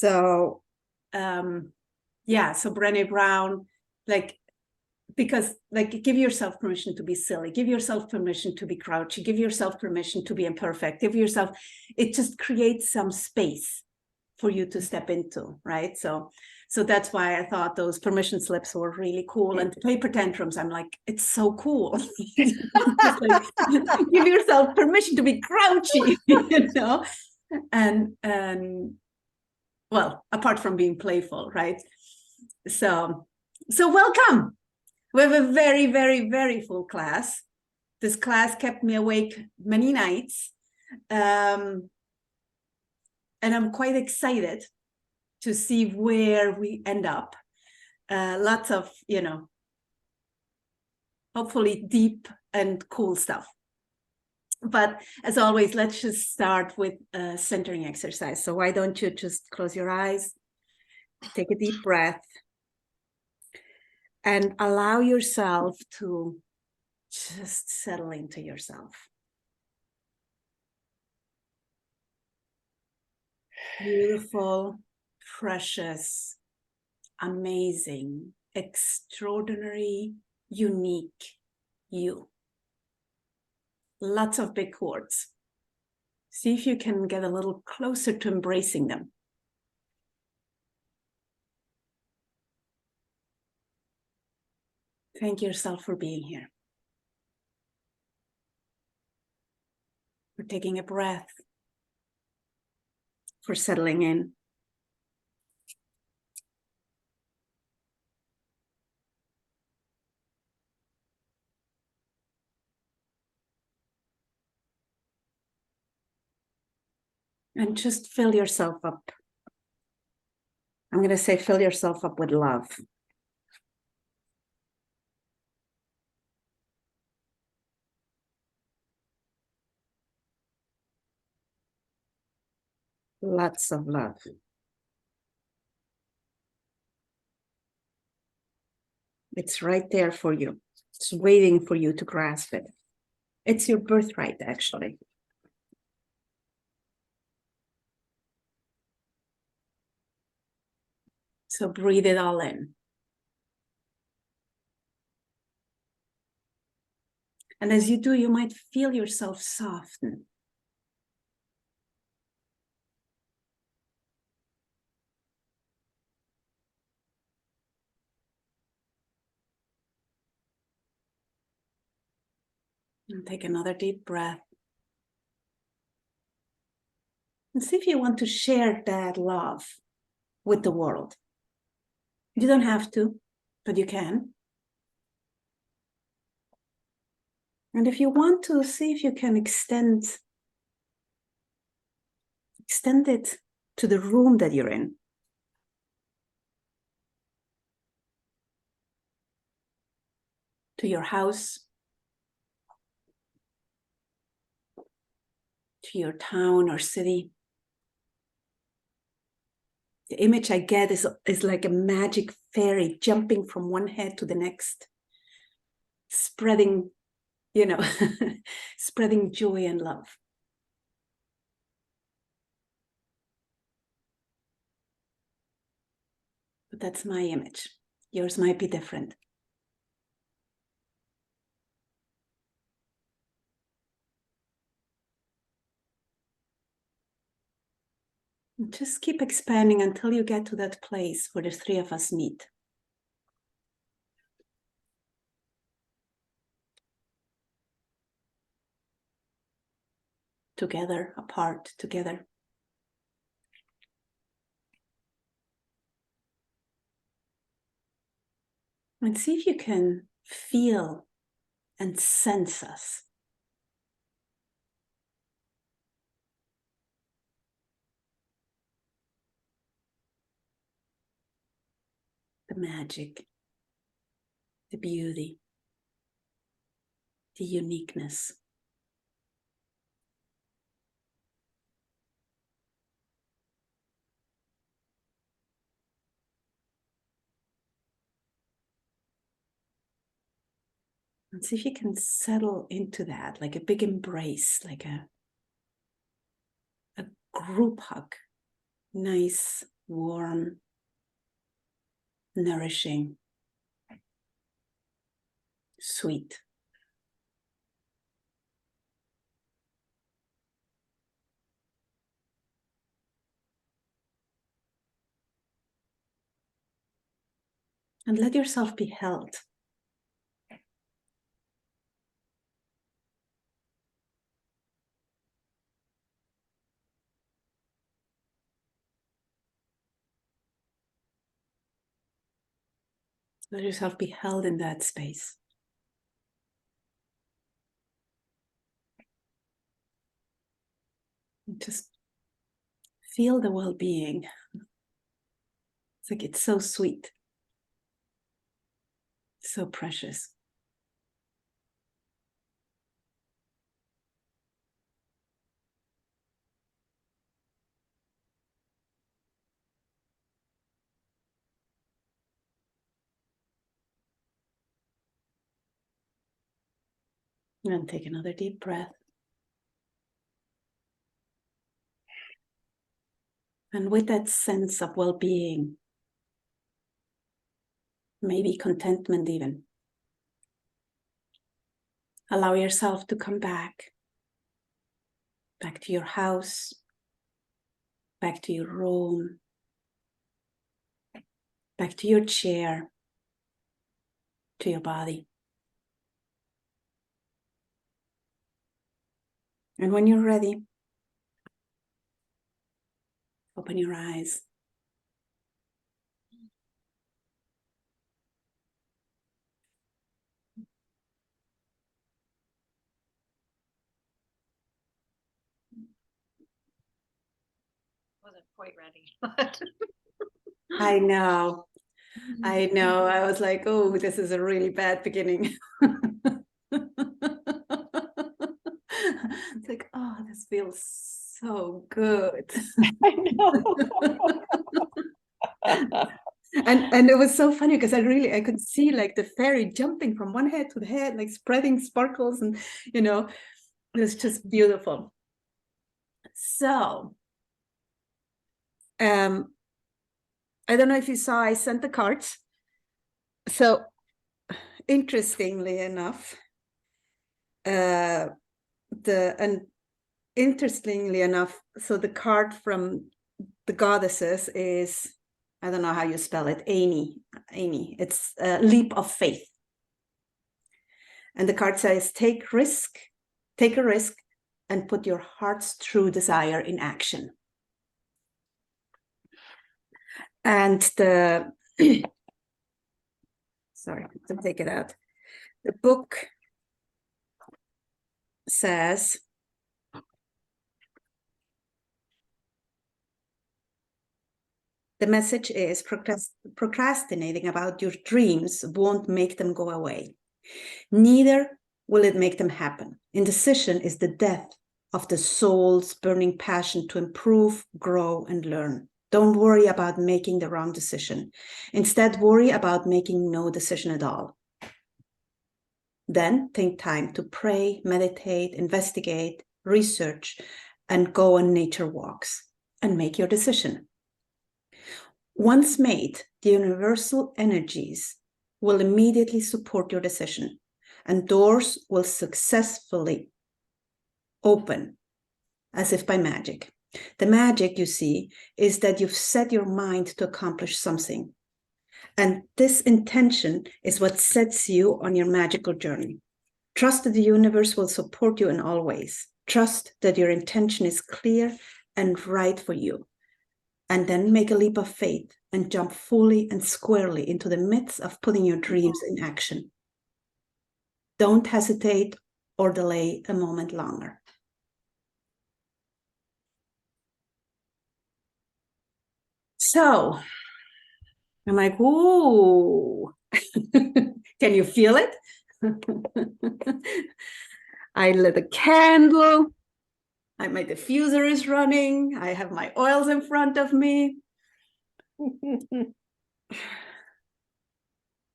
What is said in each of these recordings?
So, yeah, so Brené Brown, like, because like, give yourself permission to be silly, give yourself permission to be grouchy, give yourself permission to be imperfect, give yourself, it just creates some space for you to step into, right? So that's why I thought those permission slips were really cool. And paper tantrums, I'm like, it's so cool. Just like, give yourself permission to be grouchy, you know? And well, apart from being playful, right? So welcome. We have a very, very, very full class. This class kept me awake many nights. And I'm quite excited to see where we end up. Lots of, hopefully deep and cool stuff. But as always, let's just start with a centering exercise. So why don't you just close your eyes, take a deep breath, and allow yourself to just settle into yourself. Beautiful, precious, amazing, extraordinary, unique you. Lots of big words. See if you can get a little closer to embracing them. Thank yourself for being here. For taking a breath. For settling in. And just fill yourself up. I'm going to say fill yourself up with love. Lots of love. It's right there for you. It's waiting for you to grasp it. It's your birthright, actually. So breathe it all in. And as you do, you might feel yourself soften. And take another deep breath. And see if you want to share that love with the world. You don't have to, but you can. And if you want to, see if you can extend it to the room that you're in. To your house. To your town or city. The image I get is like a magic fairy jumping from one head to the next, spreading, spreading joy and love. But that's my image. Yours might be different. And just keep expanding until you get to that place where the three of us meet. Together, apart, together. And see if you can feel and sense us. The magic, the beauty, the uniqueness. And see if you can settle into that, like a big embrace, like a group hug. Nice, warm, nourishing, sweet. And let yourself be held. Let yourself be held in that space. Just feel the well-being. It's like it's so sweet, so precious. And take another deep breath. And with that sense of well-being, maybe contentment even, allow yourself to come back to your house, back to your room, back to your chair, to your body. And when you're ready, open your eyes. Wasn't quite ready, but I know. I was like, oh, this is a really bad beginning. It's like, oh, this feels so good. I know. And it was so funny because I could see like the fairy jumping from one head to the head, like spreading sparkles, and it was just beautiful. So I don't know if you saw, I sent the cards. So interestingly enough, so the card from the goddesses is, I don't know how you spell it, Amy. It's a leap of faith. And the card says, take a risk, and put your heart's true desire in action. And sorry, to take it out. The book says, the message is procrastinating about your dreams won't make them go away. Neither will it make them happen. Indecision is the death of the soul's burning passion to improve, grow, and learn. Don't worry about making the wrong decision. Instead, worry about making no decision at all. Then take time to pray, meditate, investigate, research, and go on nature walks and make your decision. Once made, the universal energies will immediately support your decision, and doors will successfully open as if by magic. The magic, you see, is that you've set your mind to accomplish something. And this intention is what sets you on your magical journey. Trust that the universe will support you in all ways. Trust that your intention is clear and right for you. And then make a leap of faith and jump fully and squarely into the midst of putting your dreams in action. Don't hesitate or delay a moment longer. So I'm like, ooh, can you feel it? I lit a candle. My diffuser is running. I have my oils in front of me.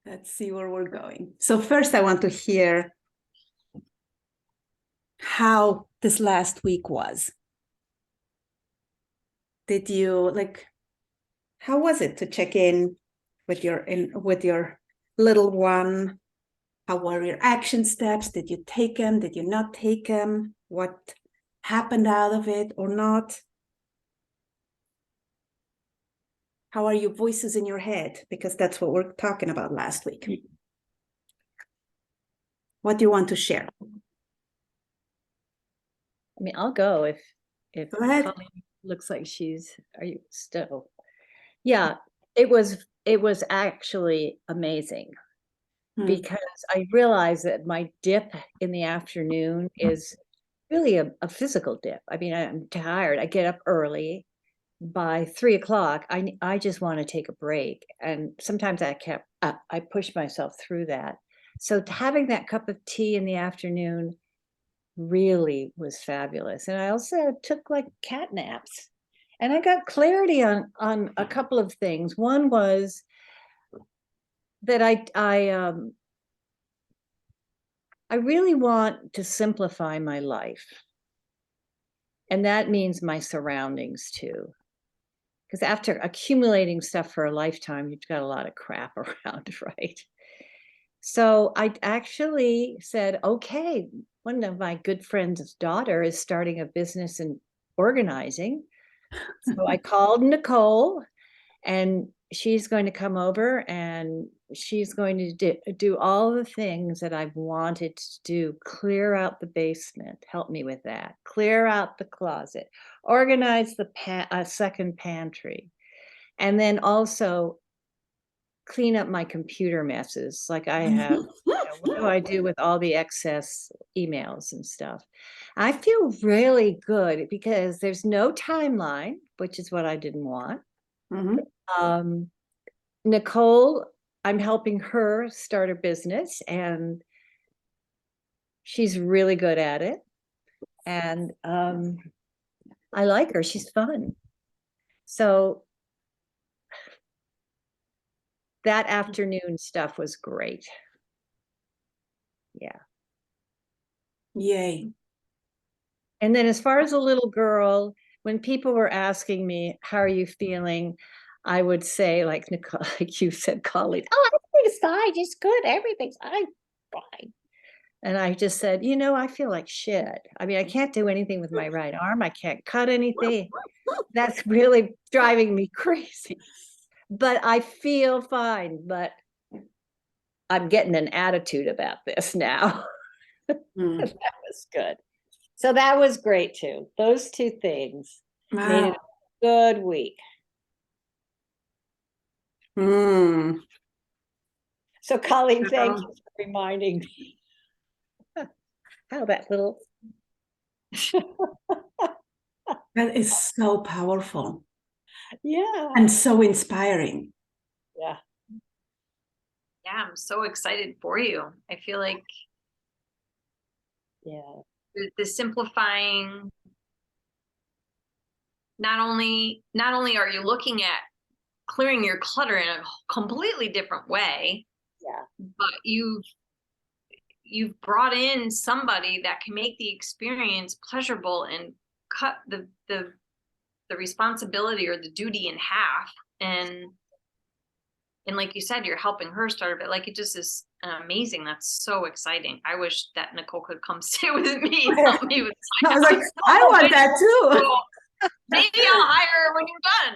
Let's see where we're going. So first I want to hear how this last week was. Did you How was it to check in with your little one? How were your action steps? Did you take them? Did you not take them? What happened out of it or not? How are your voices in your head? Because that's what we're talking about last week. What do you want to share? I mean, I'll go if Go ahead. Colleen looks like are you still? Yeah, it was actually amazing because I realized that my dip in the afternoon is really a physical dip. I mean, I'm tired. I get up early. By 3 o'clock, I just want to take a break. And sometimes I push myself through that. So having that cup of tea in the afternoon really was fabulous. And I also took like cat naps. And I got clarity on a couple of things. One was that I really want to simplify my life. And that means my surroundings too. Because after accumulating stuff for a lifetime, you've got a lot of crap around, right? So I actually said, okay, one of my good friends' daughter is starting a business in organizing. So I called Nicole, and she's going to come over and she's going to do all the things that I've wanted to do. Clear out the basement, help me with that. Clear out the closet, organize the second pantry, and then also clean up my computer messes. Like I have, what do I do with all the excess emails and stuff? I feel really good because there's no timeline, which is what I didn't want. Nicole, I'm helping her start a business and she's really good at it. And I like her. She's fun. So that afternoon stuff was great. Yeah. Yay. And then as far as a little girl, when people were asking me, how are you feeling? I would say, like Nicole, like you said, Colleen, oh, everything's fine. It's good. Everything's fine. And I just said, I feel like shit. I mean, I can't do anything with my right arm. I can't cut anything. That's really driving me crazy. But I feel fine. But I'm getting an attitude about this now. That was good. So that was great too. Those two things made it a good week. So Colleen, thank you for reminding me how that little. That is so powerful. Yeah. And so inspiring. Yeah. Yeah, I'm so excited for you. I feel like the simplifying, not only are you looking at clearing your clutter in a completely different way, but you've brought in somebody that can make the experience pleasurable and cut the responsibility or the duty in half. And like you said, you're helping her start a bit. Like, it just is amazing. That's so exciting. I wish that Nicole could come stay with me and help me with I was like, I want that too. So maybe I'll hire her when you're done.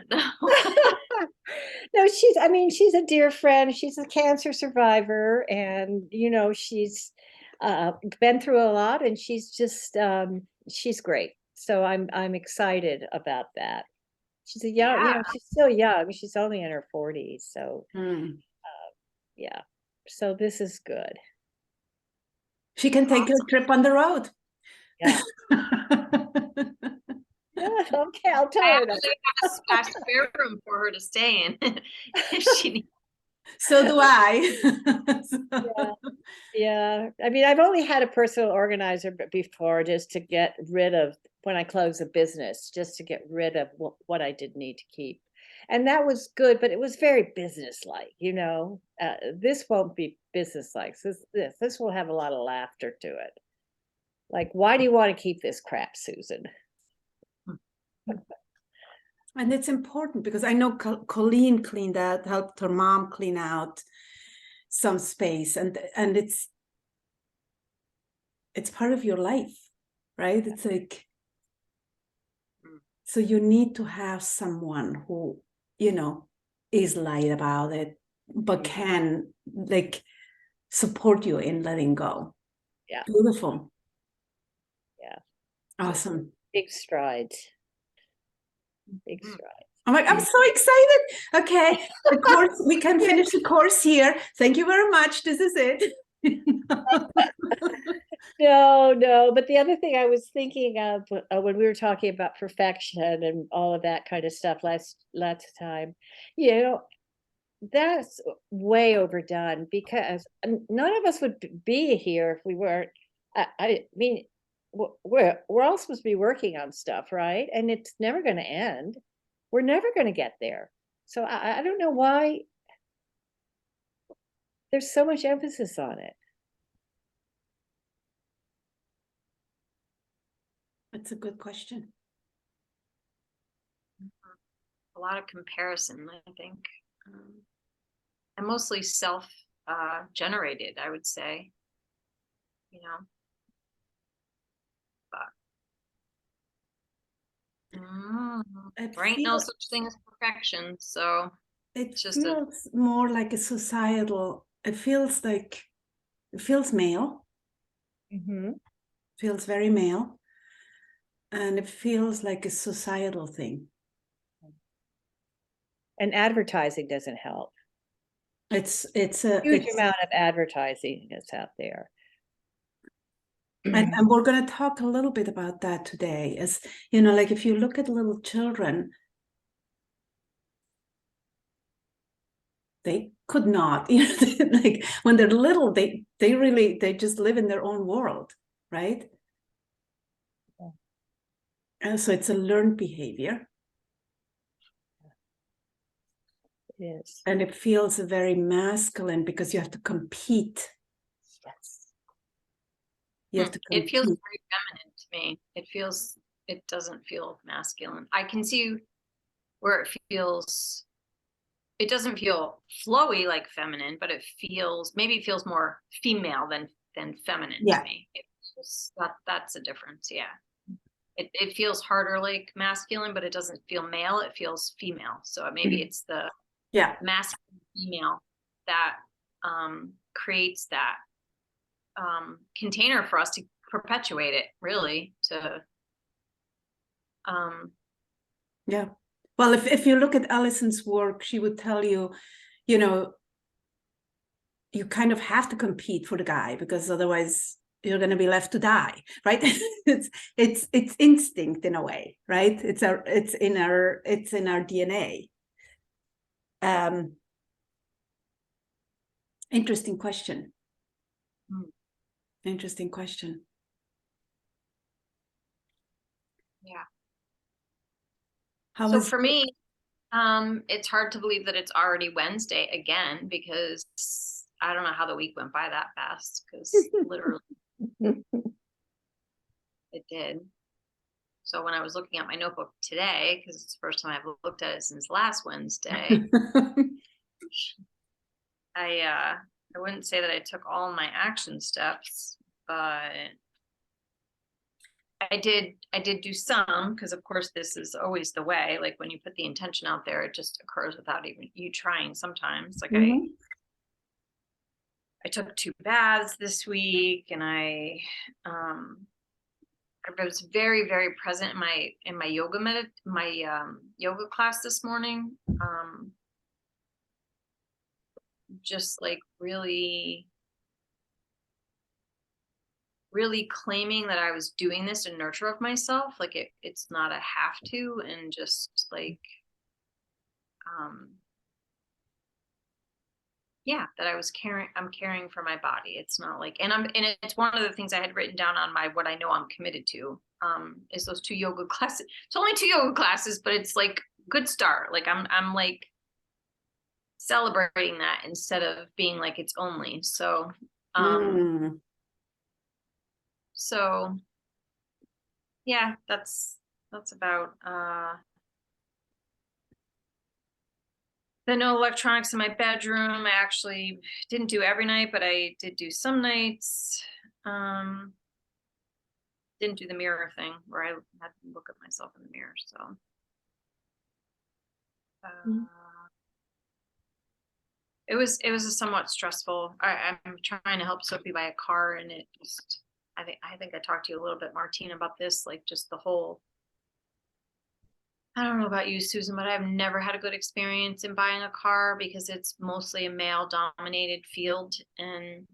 No, she's a dear friend. She's a cancer survivor, and she's been through a lot, and she's just she's great. So I'm excited about that. She's a young, she's still young. She's only in her 40s. So yeah. So this is good. She can take a trip on the road. Yeah. Okay, I'll tell her that. I have a spare room for her to stay in if she needs. So do I. Yeah. I mean, I've only had a personal organizer before, just to get rid of, when I close a business, just to get rid of what I did need to keep. And that was good, but it was very business-like, this won't be business-like. This will have a lot of laughter to it. Like, why do you want to keep this crap, Susan? And it's important because I know Colleen cleaned out, helped her mom clean out some space, and it's part of your life, right? It's like, so you need to have someone who, you know, is light about it, but can like support you in letting go. Yeah. Beautiful. Yeah. Awesome. Big strides. Big strides. I'm like, I'm so excited. Okay, the course, we can finish the course here. Thank you very much. This is it. No, but the other thing I was thinking of when we were talking about perfection and all of that kind of stuff last time, you know, that's way overdone because none of us would be here if we weren't. I mean, we're all supposed to be working on stuff, right? And it's never going to end. We're never going to get there. So I don't know why there's so much emphasis on it. That's a good question. A lot of comparison, I think, and mostly self generated, I would say, you know, but there ain't no such thing as perfection, so it just feels more like a societal, it feels male. Feels very male, and it feels like a societal thing. And advertising doesn't help. It's a huge amount of advertising is out there. And we're going to talk a little bit about that today. As you know, like if you look at little children, they could not, you know, like when they're little, they just live in their own world, right? Yeah. And so it's a learned behavior. It is. And it feels very masculine because you have to compete. Yes. You have to compete. It feels very feminine to me. It doesn't feel masculine. I can see where it doesn't feel flowy like feminine, but it feels more female than feminine to me. That's a difference. Yeah. It feels harder like masculine, but it doesn't feel male. It feels female. So maybe it's the masculine female that creates that container for us to perpetuate it, really, to yeah. Well, if you look at Allison's work, she would tell you, you know, you kind of have to compete for the guy because otherwise you're going to be left to die, right? it's instinct in a way, right? It's in our DNA. Interesting question. Interesting question. Yeah. So for me, it's hard to believe that it's already Wednesday again because I don't know how the week went by that fast because literally it did. So when I was looking at my notebook today, because it's the first time I've looked at it since last Wednesday, I wouldn't say that I took all my action steps, but I did do some, because of course this is always the way. Like when you put the intention out there, it just occurs without even you trying sometimes. Like I took 2 baths this week, and I was very, very present in my yoga yoga class this morning. Just like really claiming that I was doing this in nurture of myself. Like it's not a have to, and just like, yeah, that I'm caring for my body. It's not like, and it's one of the things I had written down on what I know I'm committed to, is those 2 yoga classes. It's only 2 yoga classes, but it's like good start. Like I'm like celebrating that instead of being like it's only. So, yeah, that's about The no electronics in my bedroom. I actually didn't do every night, but I did do some nights. Didn't do the mirror thing where I had to look at myself in the mirror. So it was a somewhat stressful. I'm trying to help Sophie buy a car, and it just, I think I talked to you a little bit, Martine, about this, like just the whole, I don't know about you, Susan, but I've never had a good experience in buying a car because it's mostly a male dominated field, and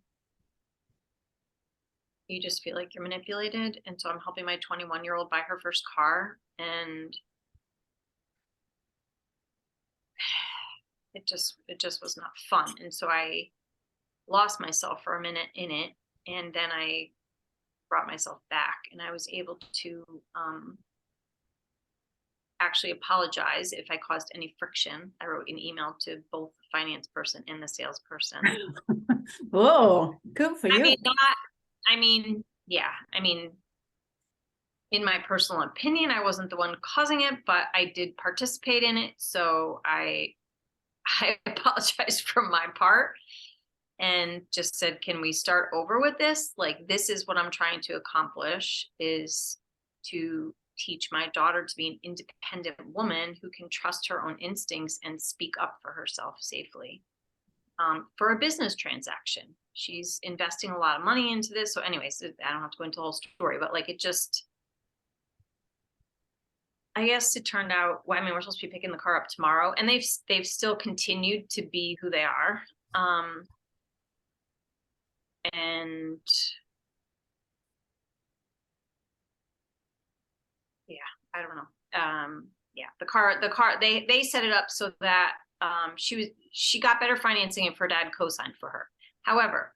you just feel like you're manipulated. And so I'm helping my 21-year-old buy her first car, and it just was not fun. And so I lost myself for a minute in it, and then I brought myself back, and I was able to actually apologize if I caused any friction. I wrote an email to both the finance person and the salesperson. Oh, good for you. Yeah, in my personal opinion, I wasn't the one causing it, but I did participate in it. So I apologize for my part and just said, can we start over with this? Like, this is what I'm trying to accomplish, is to teach my daughter to be an independent woman who can trust her own instincts and speak up for herself safely. For a business transaction, she's investing a lot of money into this. So anyways, I don't have to go into the whole story, but like, it just, I guess it turned out, well, we're supposed to be picking the car up tomorrow, and they've still continued to be who they are. And yeah, I don't know. Yeah, the car, they set it up so that she got better financing if her dad co-signed for her. However,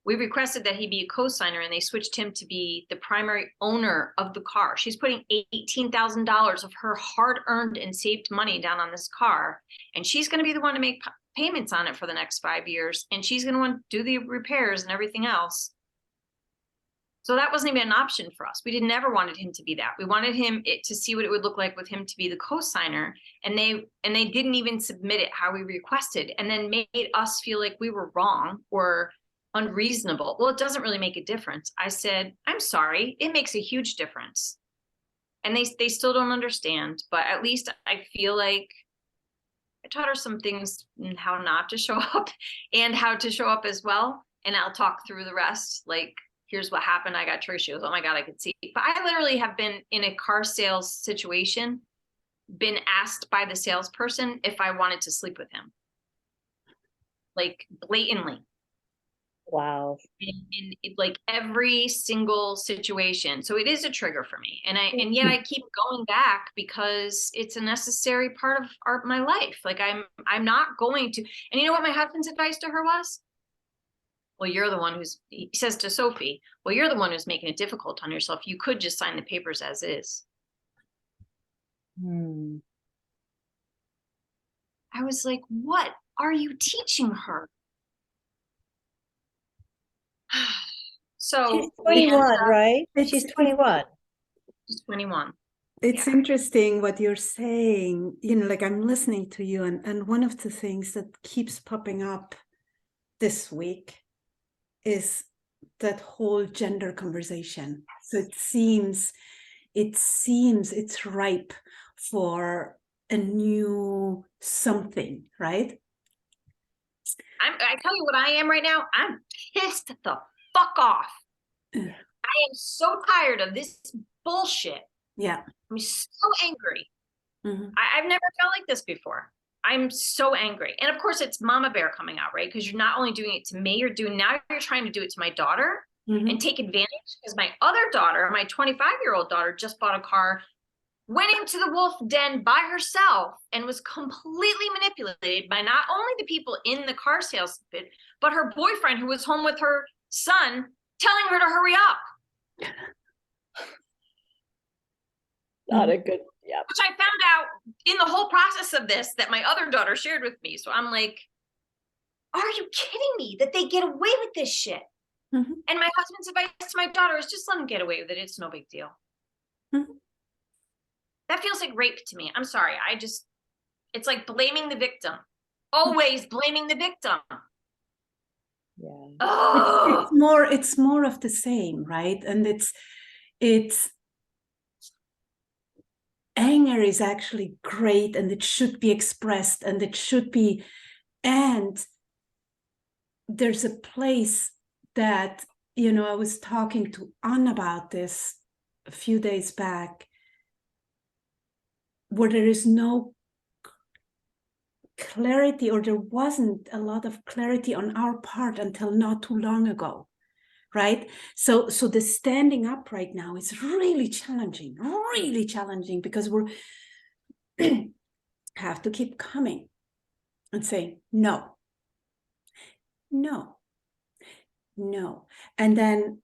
we requested that he be a co-signer, and they switched him to be the primary owner of the car. She's putting $18,000 of her hard-earned and saved money down on this car, and she's going to be the one to make payments on it for the next 5 years, and she's going to want to do the repairs and everything else. So that wasn't even an option for us. We never wanted him to be that. We wanted him to see what it would look like with him to be the co-signer, and they didn't even submit it how we requested, and then made us feel like we were wrong or unreasonable. Well, it doesn't really make a difference. I said, I'm sorry, it makes a huge difference. And they still don't understand, but at least I feel like I taught her some things, how not to show up and how to show up as well. And I'll talk through the rest. Like, here's what happened. I got trigger. She goes, oh my God, I could see. But I literally have been in a car sales situation, been asked by the salesperson if I wanted to sleep with him. Like, blatantly. Wow. In like every single situation. So it is a trigger for me. And yet I keep going back because it's a necessary part of my life. Like, I'm not going to, and you know what my husband's advice to her was? Well, you're the one he says to Sophie, well, you're the one who's making it difficult on yourself. You could just sign the papers as is. I was like, what are you teaching her? So she's 21, right? She's 21. She's 21. It's interesting what you're saying. Like, I'm listening to you, and one of the things that keeps popping up this week is that whole gender conversation. So it seems it's ripe for a new something, right? I tell you what I am right now. I'm pissed the fuck off. I am so tired of this bullshit. Yeah. I'm so angry. I've never felt like this before. I'm so angry. And of course it's Mama Bear coming out, right? Because you're not only doing it to me, you're trying to do it to my daughter and take advantage, because my other daughter, my 25-year-old daughter, just bought a car, went into the wolf den by herself, and was completely manipulated by not only the people in the car sales bit, but her boyfriend, who was home with her son, telling her to hurry up. Not a good, yeah. Which I found out in the whole process of this that my other daughter shared with me. So I'm like, are you kidding me that they get away with this shit? And my husband's advice to my daughter is just let them get away with it. It's no big deal. That feels like rape to me. I'm sorry. It's like blaming the victim. Always blaming the victim. Yeah. Oh, It's more of the same, right? And it's anger is actually great, and it should be expressed, and it should be, and there's a place that, you know, I was talking to Anne about this a few days back, where there is no clarity, or there wasn't a lot of clarity on our part until not too long ago, right? So the standing up right now is really challenging, because we're have to keep coming and saying no, no, no. And then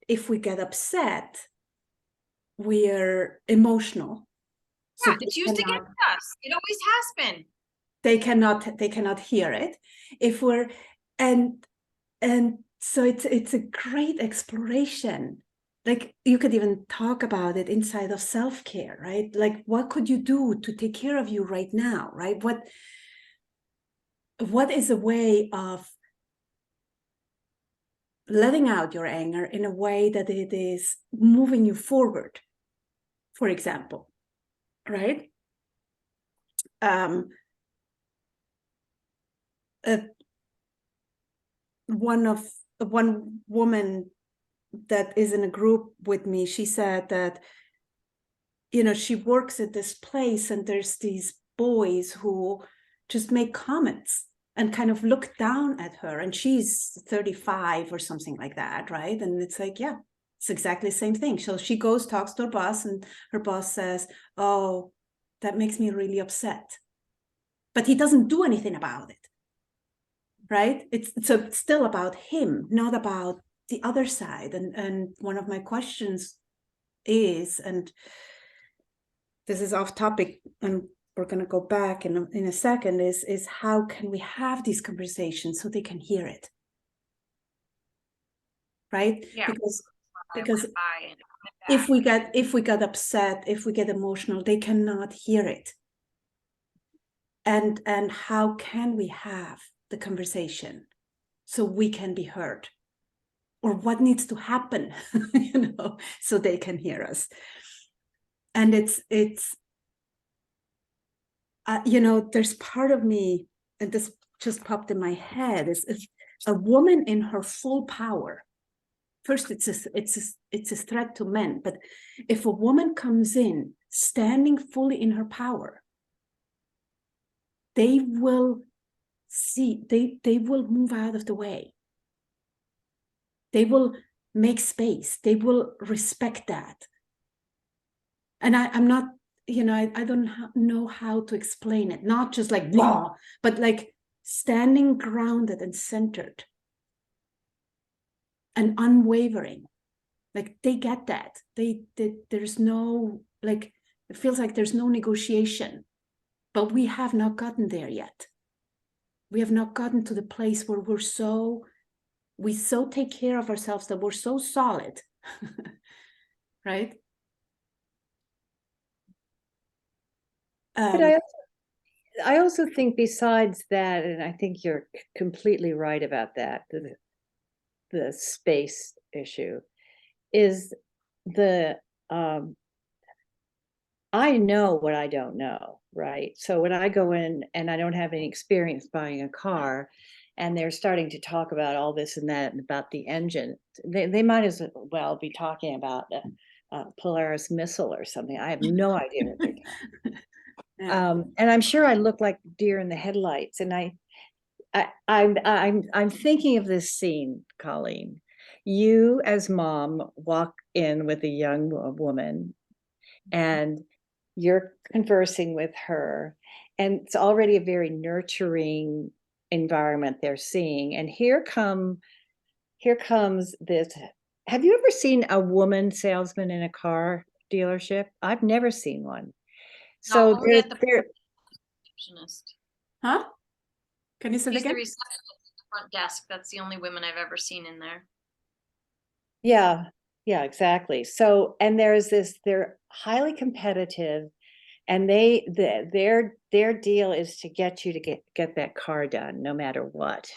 if we get upset, we are emotional. So yeah, it's used against us. It always has been. they cannot hear it. If we're and so it's a great exploration. Like, you could even talk about it inside of self-care, right? Like, what could you do to take care of you right now, right? What is a way of letting out your anger in a way that it is moving you forward, for example, right? One woman that is in a group with me, she said that, you know, she works at this place and there's these boys who just make comments and kind of look down at her, and she's 35 or something like that, right? And it's like, yeah, it's exactly the same thing. So she goes, talks to her boss, and her boss says, oh, that makes me really upset. But he doesn't do anything about it, right? It's still about him, not about the other side. And one of my questions is, and this is off topic, and we're going to go back in a second, is how can we have these conversations so they can hear it, right? Yeah. Because if we get upset, if we get emotional, they cannot hear it. And how can we have the conversation so we can be heard? Or what needs to happen, you know, so they can hear us? And it's you know, there's part of me, and this just popped in my head, is a woman in her full power. First, it's a threat to men, but if a woman comes in standing fully in her power, they will see, they will move out of the way. They will make space. They will respect that. And I'm not, you know, I don't know how to explain it. Not just like blah, but like standing grounded and centered and unwavering. Like, they get that. There's no, like, it feels like there's no negotiation, but we have not gotten there yet. We have not gotten to the place where we so take care of ourselves that we're so solid, right? But I also think besides that, and I think you're completely right about that, the space issue is I know what I don't know, right? So when I go in and I don't have any experience buying a car, and they're starting to talk about all this and that and about the engine, they might as well be talking about a Polaris missile or something. I have no idea what they're talking. Yeah. And I'm sure I look like deer in the headlights. And I'm thinking of this scene, Colleen. You as mom walk in with a young woman, and you're conversing with her, and it's already a very nurturing environment they're seeing. And here comes this. Have you ever seen a woman salesman in a car dealership? I've never seen one. So only at the receptionist. Huh? Can you say that She's the again? receptionist at the front desk. That's the only women I've ever seen in there. Yeah, exactly. So, and they're highly competitive, And their deal is to get you to get that car done, no matter what.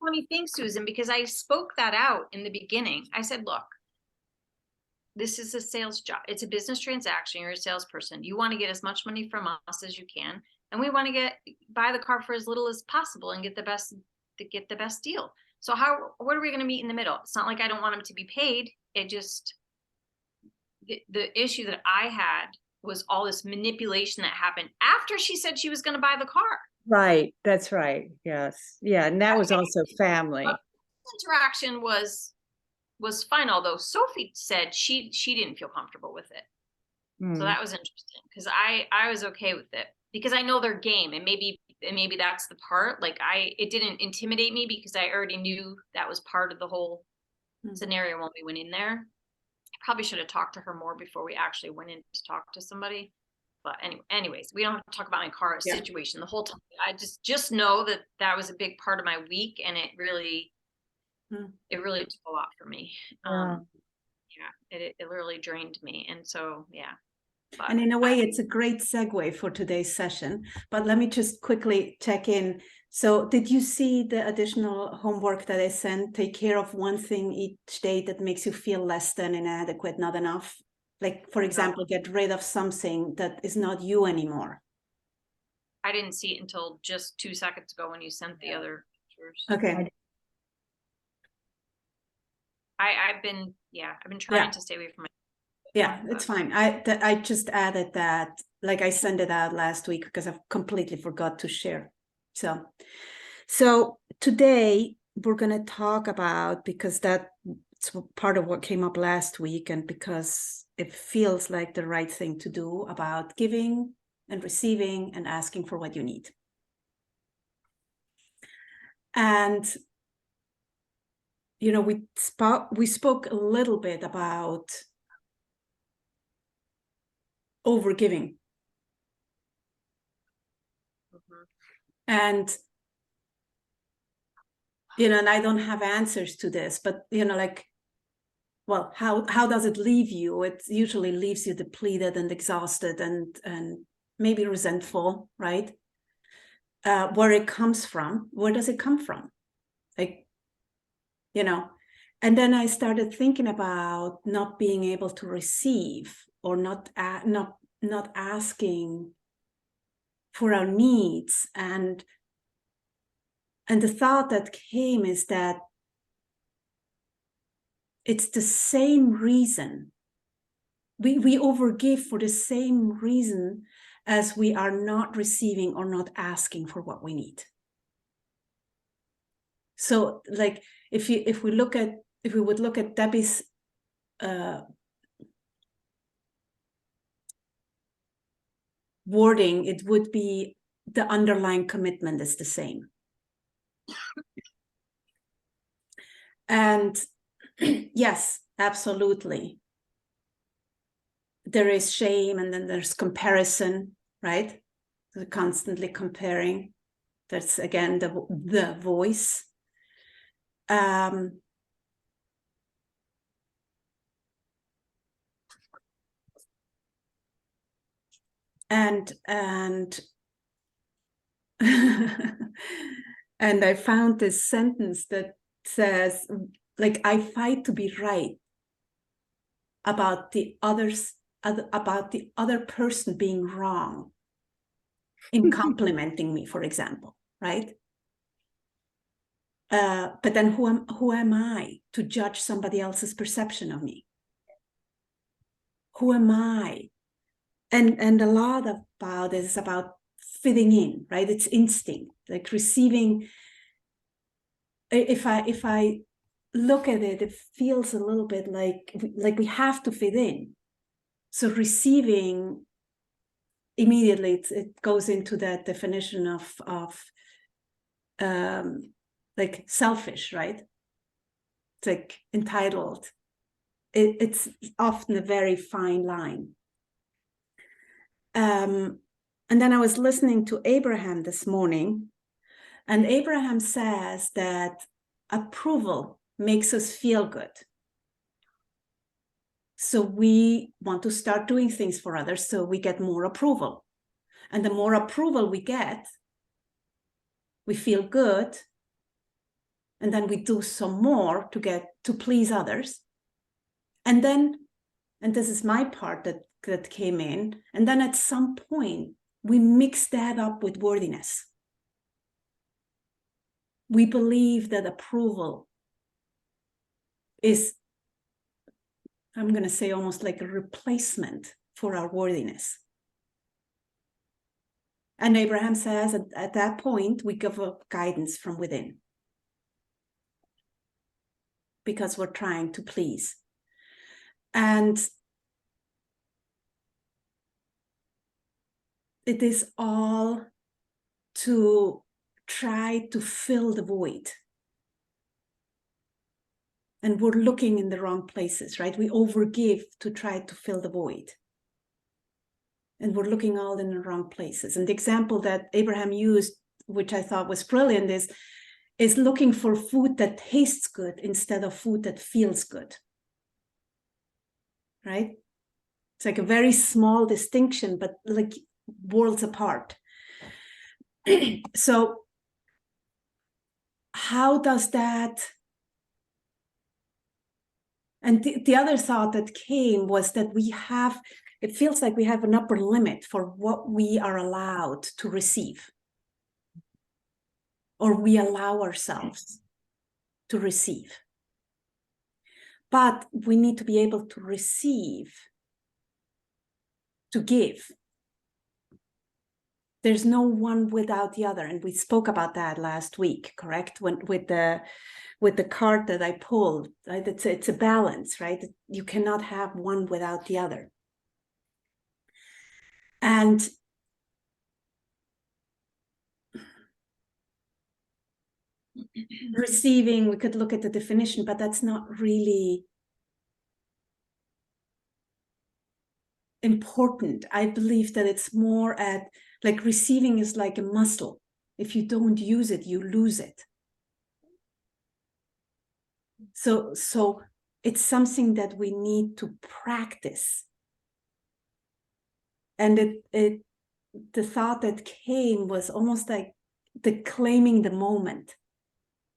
Funny thing, Susan, because I spoke that out in the beginning. I said, look, this is a sales job. It's a business transaction. You're a salesperson. You want to get as much money from us as you can. And we want to buy the car for as little as possible and get the best deal. So what are we going to meet in the middle? It's not like I don't want them to be paid. It just, the issue that I had was all this manipulation that happened after she said she was going to buy the car. Right. That's right. Yes. Yeah. And that was also family. Interaction was fine, although Sophie said she didn't feel comfortable with it. So that was interesting, because I was okay with it, because I know their game, and maybe that's the part, like it didn't intimidate me because I already knew that was part of the whole scenario when we went in there. I probably should have talked to her more before we actually went in to talk to somebody. But anyways, we don't have to talk about my car situation the whole time. I just know that was a big part of my week, and it really took a lot for me. It really drained me. And so, But and in a way, it's a great segue for today's session. But let me just quickly check in. So did you see the additional homework that I sent? Take care of one thing each day that makes you feel less than, inadequate, not enough. Like, for example, get rid of something that is not you anymore. I didn't see it until just 2 seconds ago when you sent the other pictures. Okay. I've been trying to stay away from it. Yeah, it's fine. I just added that, like I sent it out last week because I completely forgot to share. So today we're going to talk about, because that's part of what came up last week, and because it feels like the right thing to do, about giving and receiving and asking for what you need. And we spoke a little bit about overgiving. And and I don't have answers to this, but well, how does it leave you? It usually leaves you depleted and exhausted and maybe resentful, right? Where it comes from, where does it come from? And then I started thinking about not being able to receive, or not asking for our needs. And the thought that came is that it's the same reason. We overgive for the same reason as we are not receiving or not asking for what we need. So, like, if we would look at Debbie's wording, it would be the underlying commitment is the same. And yes, absolutely. There is shame, and then there's comparison, right? We're constantly comparing. That's again the voice. And and I found this sentence that says, like, I fight to be right about the other person being wrong in complimenting me, for example, right? But then who am I to judge somebody else's perception of me? Who am I? And a lot about it is about fitting in, right? It's instinct, like receiving. If I look at it, it feels a little bit like we have to fit in. So receiving, immediately it goes into that definition of like selfish, right? It's like entitled. It's often a very fine line. And then I was listening to Abraham this morning, and Abraham says that approval makes us feel good. So we want to start doing things for others so we get more approval. And the more approval we get, we feel good. And then we do some more to please others. And then, and this is my part that came in, and then at some point, we mix that up with worthiness. We believe that approval is, I'm going to say, almost like a replacement for our worthiness. And Abraham says at that point, we give up guidance from within because we're trying to please. And it is all to try to fill the void. And we're looking in the wrong places, right? We overgive to try to fill the void. And we're looking all in the wrong places. And the example that Abraham used, which I thought was brilliant, is looking for food that tastes good instead of food that feels good. Right? It's like a very small distinction, but like worlds apart. So how does that... And the other thought that came was that it feels like we have an upper limit for what we are allowed to receive, or we allow ourselves to receive. But we need to be able to receive, to give. There's no one without the other. And we spoke about that last week, correct? With the card that I pulled, right? It's a balance, right? You cannot have one without the other. And receiving, we could look at the definition, but that's not really important. I believe that it's more at, like, receiving is like a muscle. If you don't use it, you lose it. So it's something that we need to practice. And the thought that came was almost like the claiming the moment.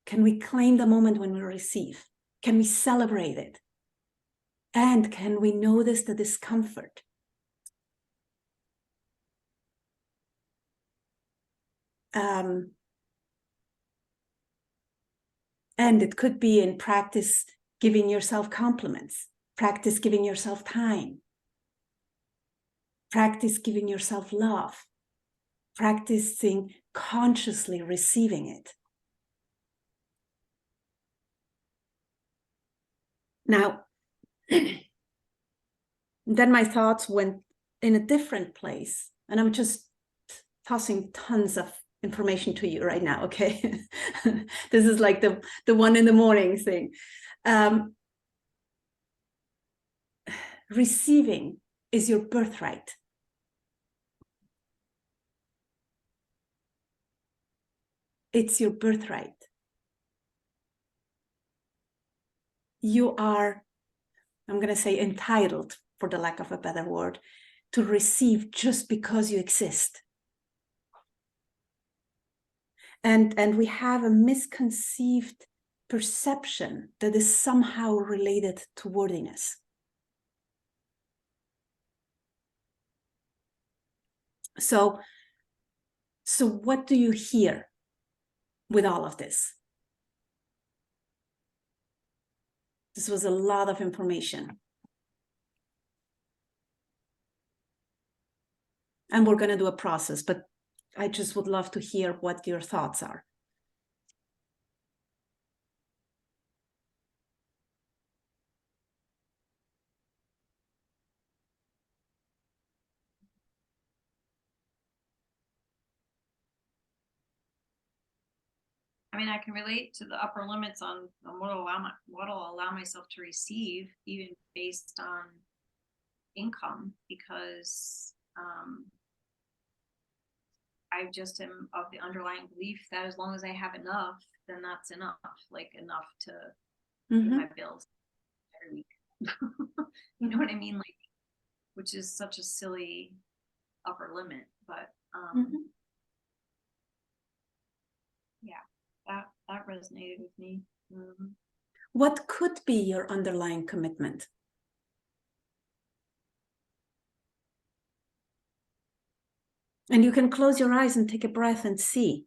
Can we claim the moment when we receive? Can we celebrate it? And can we notice the discomfort? And it could be in practice giving yourself compliments, practice giving yourself time, practice giving yourself love, practicing consciously receiving it. Now, then my thoughts went in a different place, and I'm just tossing tons of information to you right now, okay? This is like the 1 a.m. thing. Receiving is your birthright. It's your birthright. You are, I'm going to say, entitled, for the lack of a better word, to receive just because you exist. And we have a misconceived perception that is somehow related to worthiness. So what do you hear with all of this? This was a lot of information. And we're going to do a process, but I just would love to hear what your thoughts are. I mean, I can relate to the upper limits on what'll allow myself to receive, even based on income, because I just am of the underlying belief that as long as I have enough, then that's enough, like enough to pay my bills every week. You know what I mean? Like, which is such a silly upper limit, but yeah, that resonated with me. What could be your underlying commitment? And you can close your eyes and take a breath and see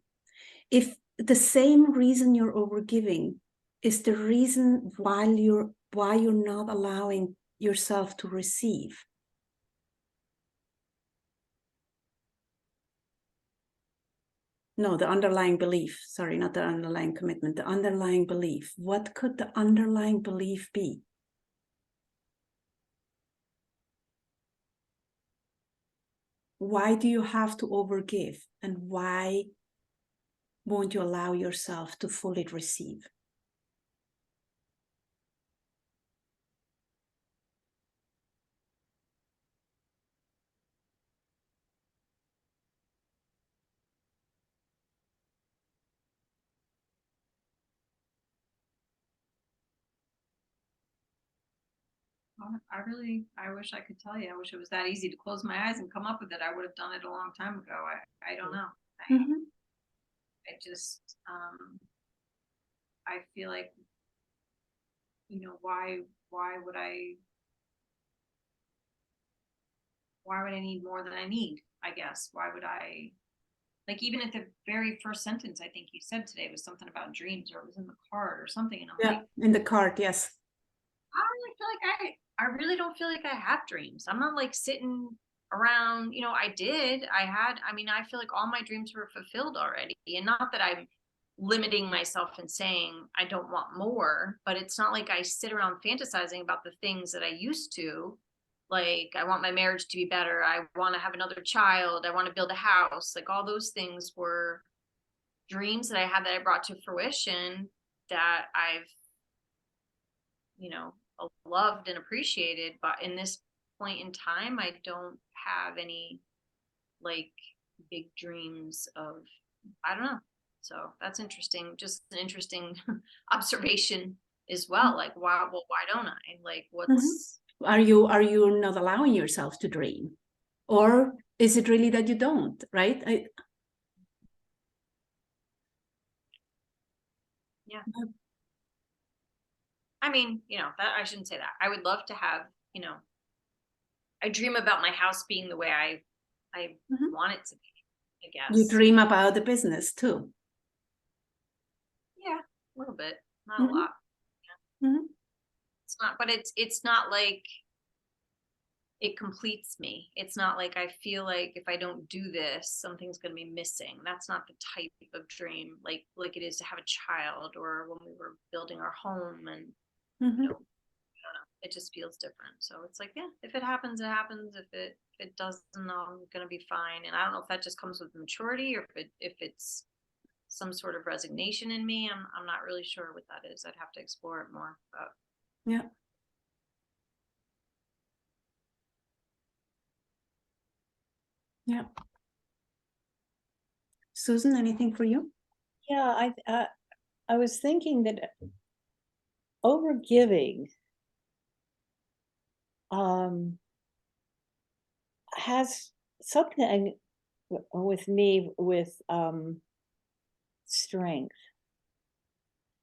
if the same reason you're overgiving is the reason why you're not allowing yourself to receive. No, the underlying belief. Sorry, not the underlying commitment, the underlying belief. What could the underlying belief be? Why do you have to overgive? And why won't you allow yourself to fully receive? I wish I could tell you. I wish it was that easy to close my eyes and come up with it. I would have done it a long time ago. I don't know. I just, I feel like, why would I need more than I need? I guess. Why would I, like, even at the very first sentence, I think you said today was something about dreams, or it was in the card or something. And I'm like, in the card, yes. I really don't feel like I have dreams. I'm not like sitting around, I feel like all my dreams were fulfilled already. And not that I'm limiting myself and saying I don't want more, but it's not like I sit around fantasizing about the things that I used to. Like, I want my marriage to be better. I want to have another child. I want to build a house. Like, all those things were dreams that I had that I brought to fruition that I've, loved and appreciated. But in this point in time, I don't have any like big dreams of, I don't know. So that's interesting. Just an interesting observation as well. Like, why don't I? Like, what's are you not allowing yourself to dream? Or is it really that you don't, right? Yeah. I mean, that I shouldn't say that. I would love to have, I dream about my house being the way I want it to be, I guess. You dream about the business too. Yeah, a little bit, not a lot. It's not, but it's not like it completes me. It's not like I feel like if I don't do this, something's going to be missing. That's not the type of dream like it is to have a child, or when we were building our home, and I don't know, it just feels different. So it's like, yeah, if it happens, it happens. If it doesn't, I'm going to be fine. And I don't know if that just comes with maturity, or if it's some sort of resignation in me. I'm not really sure what that is. I'd have to explore it more. But yeah. Yeah. Susan, anything for you? Yeah, I was thinking that overgiving has something with me with strength,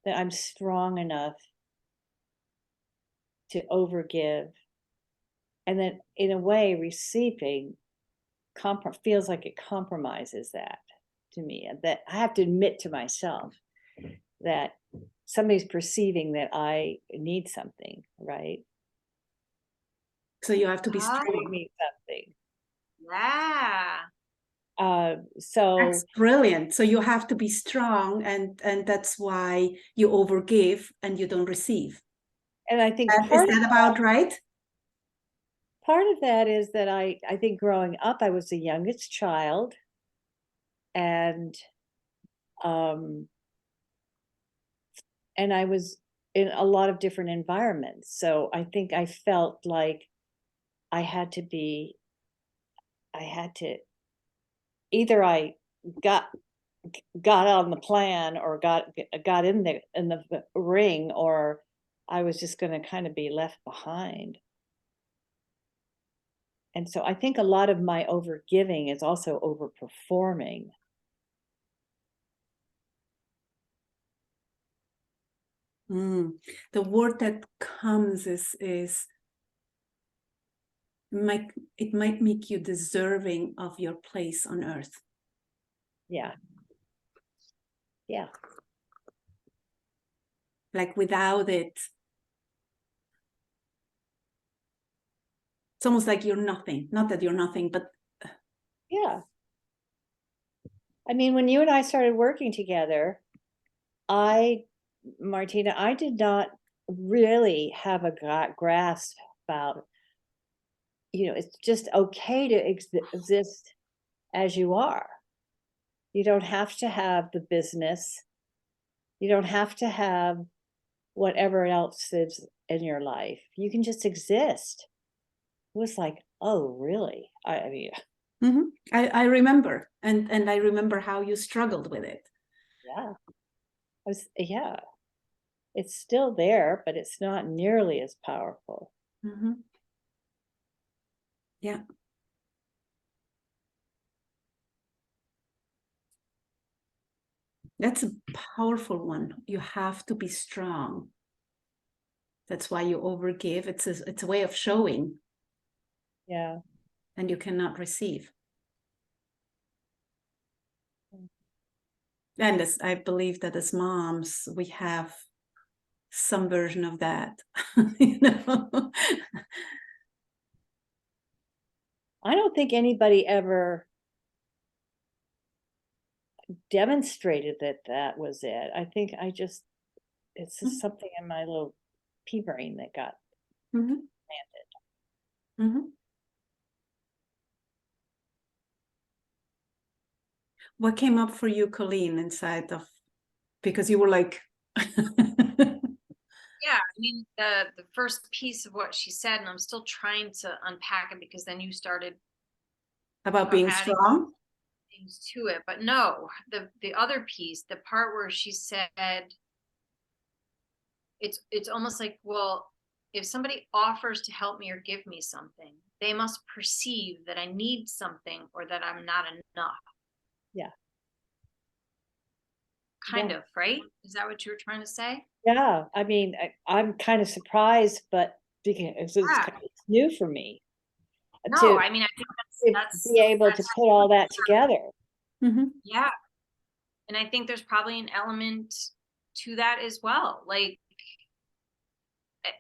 that I'm strong enough to overgive, and then in a way receiving feels like it compromises that to me, and that I have to admit to myself that somebody's perceiving that I need something, right? So you have to be Giving strong. me something. yeah. So that's brilliant. So you have to be strong, and that's why you overgive and you don't receive. And I think is that about right? Part of that is that I think growing up, I was the youngest child, and I was in a lot of different environments. So I think I felt like I had to either I got on the plan, or got in the ring, or I was just going to kind of be left behind. And so I think a lot of my overgiving is also overperforming. The word that comes is it might make you deserving of your place on earth. Yeah. Yeah. Like without it, it's almost like you're nothing. Not that you're nothing, but Yeah. I mean, when you and I started working together, Martina, I did not really have a grasp about, it's just okay to exist as you are. You don't have to have the business. You don't have to have whatever else is in your life. You can just exist. It was like, oh, really? I mean, I remember, and I remember how you struggled with it. yeah. Yeah. It's still there, but it's not nearly as powerful. Yeah. That's a powerful one. You have to be strong. That's why you overgive. It's a way of showing. Yeah. And you cannot receive. And I believe that as moms, we have some version of that. I don't think anybody ever demonstrated that was it. I think it's just something in my little pea brain that got planted. What came up for you, Colleen, inside of, because you were like, Yeah, I mean, the first piece of what she said, and I'm still trying to unpack it because then you started about being adding strong. things to it. But no, the other piece, the part where she said, it's almost like, well, if somebody offers to help me or give me something, they must perceive that I need something or that I'm not enough. Yeah. Kind of, right? Is that what you were trying to say? Yeah. I mean, I'm kind of surprised, but because it's kind of new for me. No, I mean, I think that's be able to put all that together. Yeah. And I think there's probably an element to that as well. Like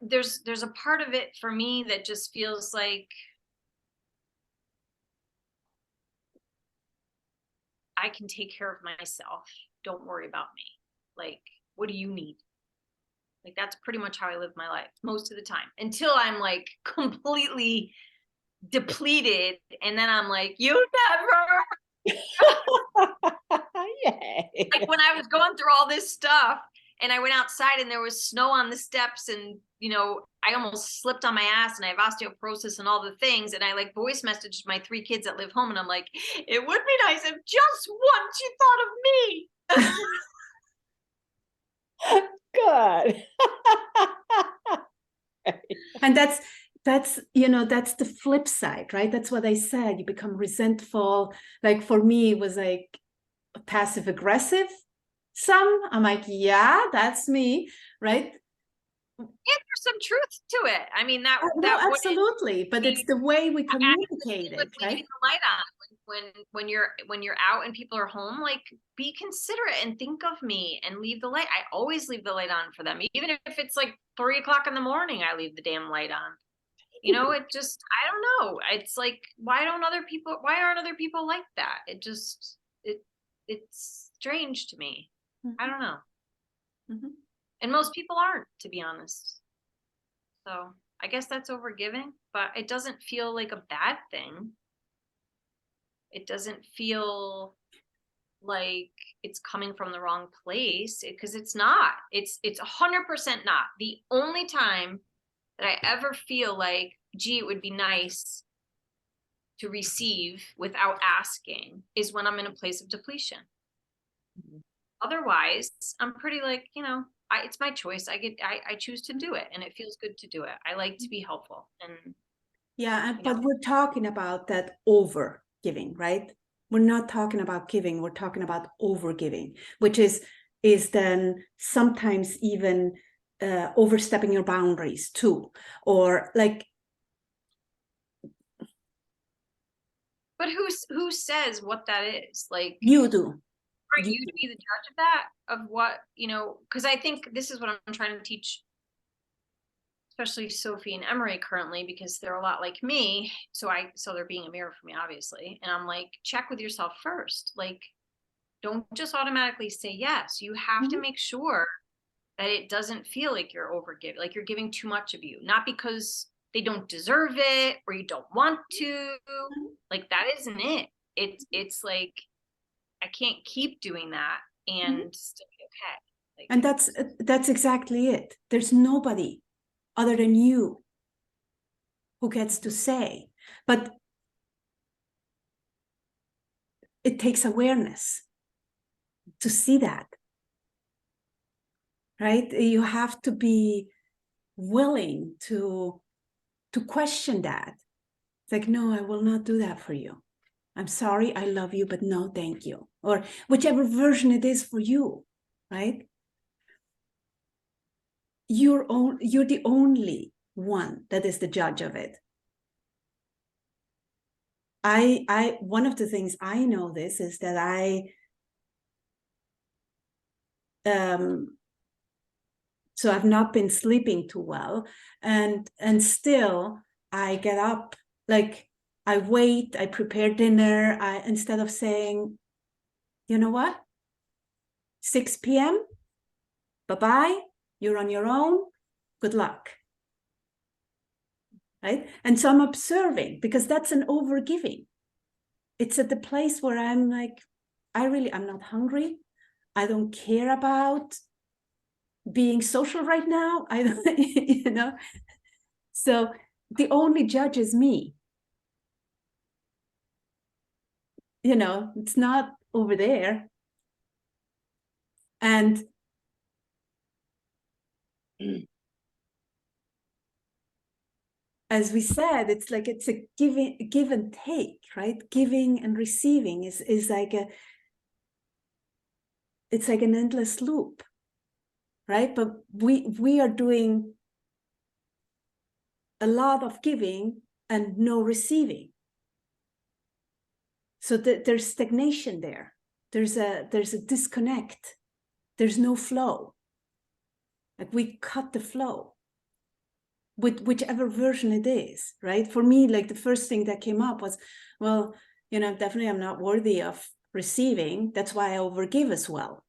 there's a part of it for me that just feels like I can take care of myself. Don't worry about me. Like, what do you need? Like, that's pretty much how I live my life most of the time until I'm like completely depleted. And then I'm like, you never. Yay. Like when I was going through all this stuff and I went outside and there was snow on the steps and, I almost slipped on my ass and I have osteoporosis and all the things. And I like voice messaged my 3 kids that live home and I'm like, it would be nice if just once you thought Good. And that's the flip side, right? That's what I said. You become resentful. Like for me, it was like passive aggressive. I'm like, yeah, that's me, right? Yeah, there's some truth to it. I mean, that absolutely, but it's the way we communicate it, right? Leaving the light on when you're out and people are home, like be considerate and think of me and leave the light. I always leave the light on for them, even if it's like 3:00 in the morning. I leave the damn light on. It just, I don't know. It's like, why aren't other people like that? It's strange to me. I don't know. And most people aren't, to be honest. So I guess that's overgiving, but it doesn't feel like a bad thing. It doesn't feel like it's coming from the wrong place because it's not. It's 100% not. The only time that I ever feel like, gee, it would be nice to receive without asking is when I'm in a place of depletion. Otherwise, I'm pretty like, it's my choice. I choose to do it, and it feels good to do it. I like to be helpful, and Yeah, you but know. we're talking about that over giving, right? We're not talking about giving, we're talking about over giving, which is then sometimes even overstepping your boundaries too, or like. But who says what that is? Like, You do. are you to be the judge of that, of what, you know, because I think this is what I'm trying to teach, especially Sophie and Emery currently, because they're a lot like me. So they're being a mirror for me, obviously. And I'm like, check with yourself first. Like, don't just automatically say yes. You have to make sure that it doesn't feel like you're overgiving, like you're giving too much of you, not because they don't deserve it or you don't want to. Like, that isn't it. It's like, I can't keep doing that and still be okay. Like, And that's exactly it. There's nobody other than you who gets to say, but it takes awareness to see that, right? You have to be willing to question that. It's like, no, I will not do that for you. I'm sorry, I love you, but no, thank you. Or whichever version it is for you, right? You're the only one that is the judge of it. One of the things I know this is that so I've not been sleeping too well, and still I get up, like I wait, I prepare dinner, instead of saying, you know what, 6 p.m. bye-bye, you're on your own, good luck, right? And so I'm observing, because that's an overgiving. It's at the place where I'm like, I'm not hungry, I don't care about being social right now, I don't, you know. So the only judge is me, you know, it's not over there. And as we said, it's like, it's a give and take, right? Giving and receiving is like it's like an endless loop, right? But we are doing a lot of giving and no receiving. So there's stagnation there. There's a disconnect. There's no flow. Like, we cut the flow with whichever version it is, right? For me, like, the first thing that came up was, well, you know, definitely I'm not worthy of receiving. That's why I overgive as well,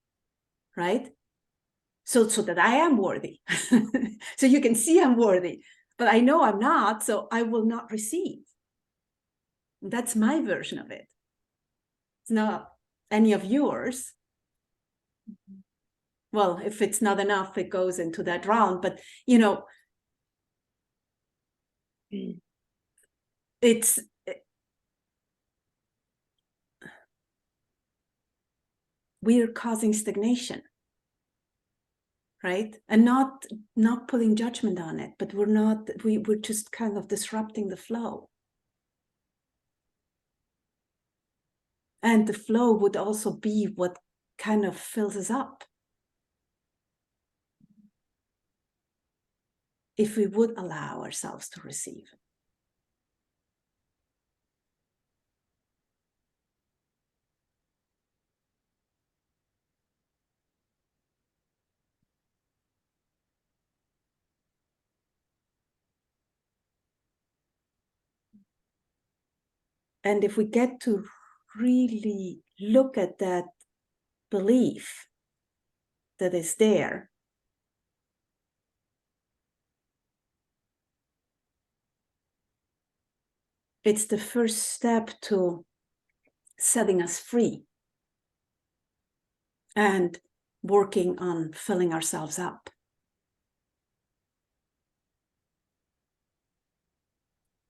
right? So that I am worthy. So you can see I'm worthy, but I know I'm not, so I will not receive. That's my version of it. It's not any of yours. Well, if it's not enough, it goes into that round, but you know, it's we're causing stagnation, right? And not putting judgment on it, but we're just kind of disrupting the flow. And the flow would also be what kind of fills us up, if we would allow ourselves to receive. And if we get to really look at that belief that is there, it's the first step to setting us free and working on filling ourselves up.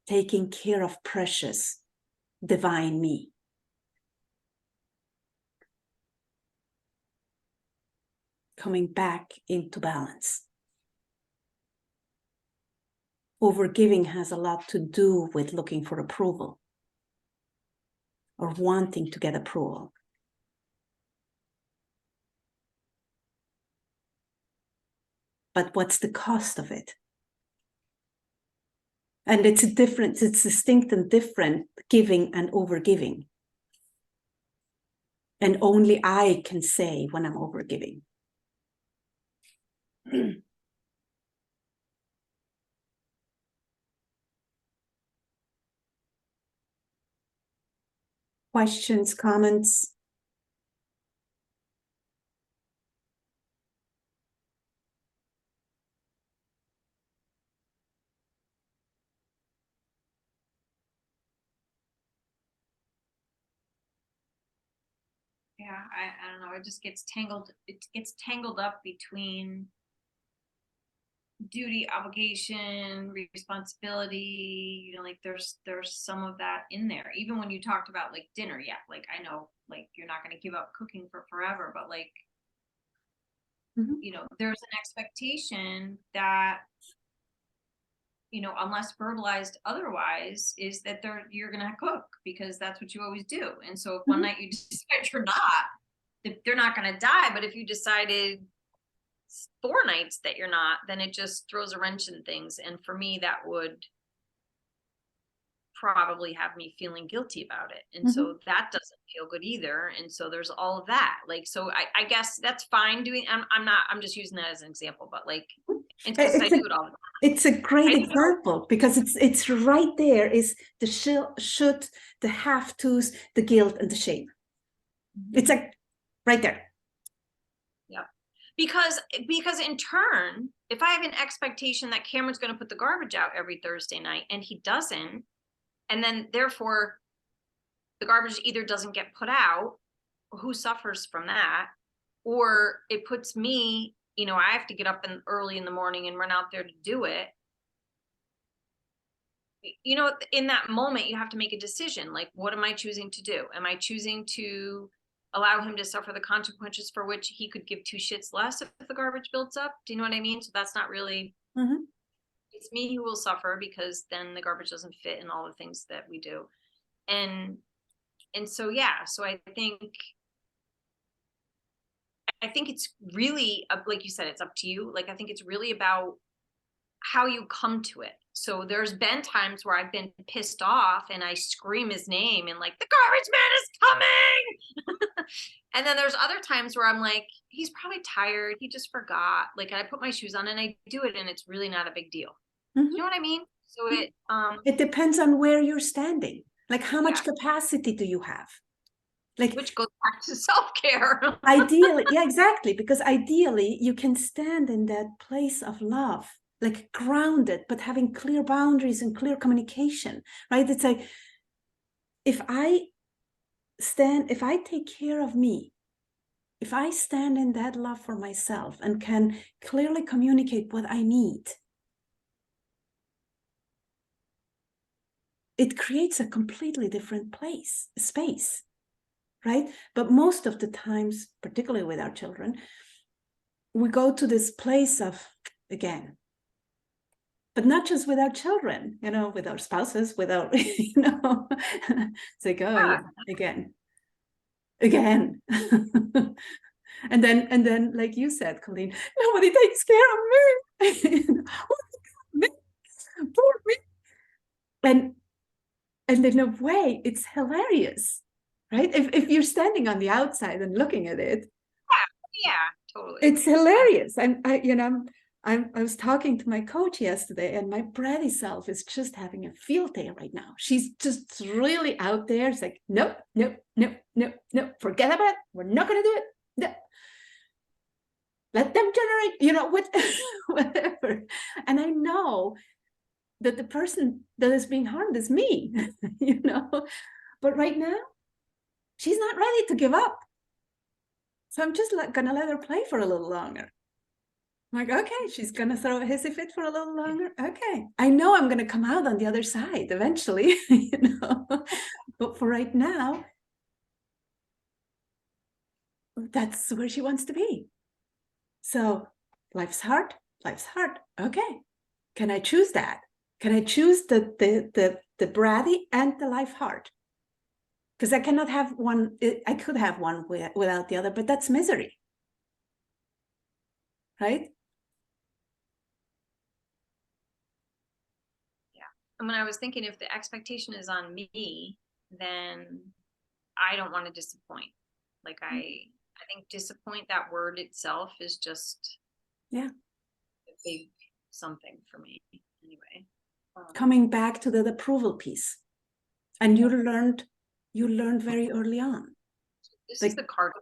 Taking care of precious, divine me. coming back into balance. Overgiving has a lot to do with looking for approval or wanting to get approval. But what's the cost of it? And it's a difference, it's distinct and different, giving and overgiving. And only I can say when I'm overgiving. Questions, comments? Yeah, I don't know. It just gets tangled. It gets tangled up between duty, obligation, responsibility. You know, like there's some of that in there. Even when you talked about like dinner, yeah, like I know, like you're not going to give up cooking for forever, but like, you know, there's an expectation that, you know, unless verbalized otherwise, is that you're gonna cook because that's what you always do. And so if one night you decide you're not, they're not gonna die. But if you decided 4 nights that you're not, then it just throws a wrench in things. And for me, that would probably have me feeling guilty about it. And so that doesn't feel good either. And so there's all of that. Like, so I guess that's fine doing, I'm just using that as an example, but like, it's because I do it all the time. It's a great example because it's right there is the should, the have tos, the guilt and the shame. It's like right there. Yeah. Because in turn, if I have an expectation that Cameron's going to put the garbage out every Thursday night and he doesn't, and then therefore the garbage either doesn't get put out, who suffers from that? Or it puts me, you know, I have to get up early in the morning and run out there to do it. You know, in that moment, you have to make a decision. Like, what am I choosing to do? Am I choosing to allow him to suffer the consequences for which he could give 2 shits less if the garbage builds up? Do you know what I mean? So that's not really, it's me who will suffer because then the garbage doesn't fit in all the things that we do. And so, yeah, so I think it's really, like you said, it's up to you. Like, I think it's really about how you come to it. So there's been times where I've been pissed off and I scream his name and like, the garbage man is coming. And then there's other times where I'm like, he's probably tired. He just forgot. Like, I put my shoes on and I do it and it's really not a big deal. You know what I mean? So it depends on where you're standing. Like, how much capacity do you have? Like, which goes back to self-care. Ideally, yeah, exactly. Because ideally you can stand in that place of love, like grounded, but having clear boundaries and clear communication, right? It's like, if I take care of me, if I stand in that love for myself and can clearly communicate what I need, it creates a completely different space, right? But most of the times, particularly with our children, we go to this place of, again, but not just with our children, you know, with our spouses, with our, you know, it's like, oh, yeah, again. and then, like you said, Colleen, nobody takes care of me. Poor me. And in a way, it's hilarious, right? If you're standing on the outside and looking at it, yeah, totally. It's hilarious. I was talking to my coach yesterday, and my bratty self is just having a field day right now. She's just really out there. It's like, nope, forget about it. We're not going to do it. No. Let them generate, you know, whatever. And I know that the person that is being harmed is me, you know. But right now, she's not ready to give up. So I'm just gonna let her play for a little longer. I'm like, okay, she's gonna throw a hissy fit for a little longer. Okay, I know I'm gonna come out on the other side eventually, you know. But for right now, that's where she wants to be. So life's hard. Life's hard. Okay. Can I choose that? Can I choose the bratty and the life hard? Because I cannot have one. I could have one without the other, but that's misery, right? I mean, I was thinking if the expectation is on me, then I don't want to disappoint. Like I think disappoint, that word itself is just Yeah. a big something for me anyway. Coming back to the approval piece. And you learned very early on. This is the card.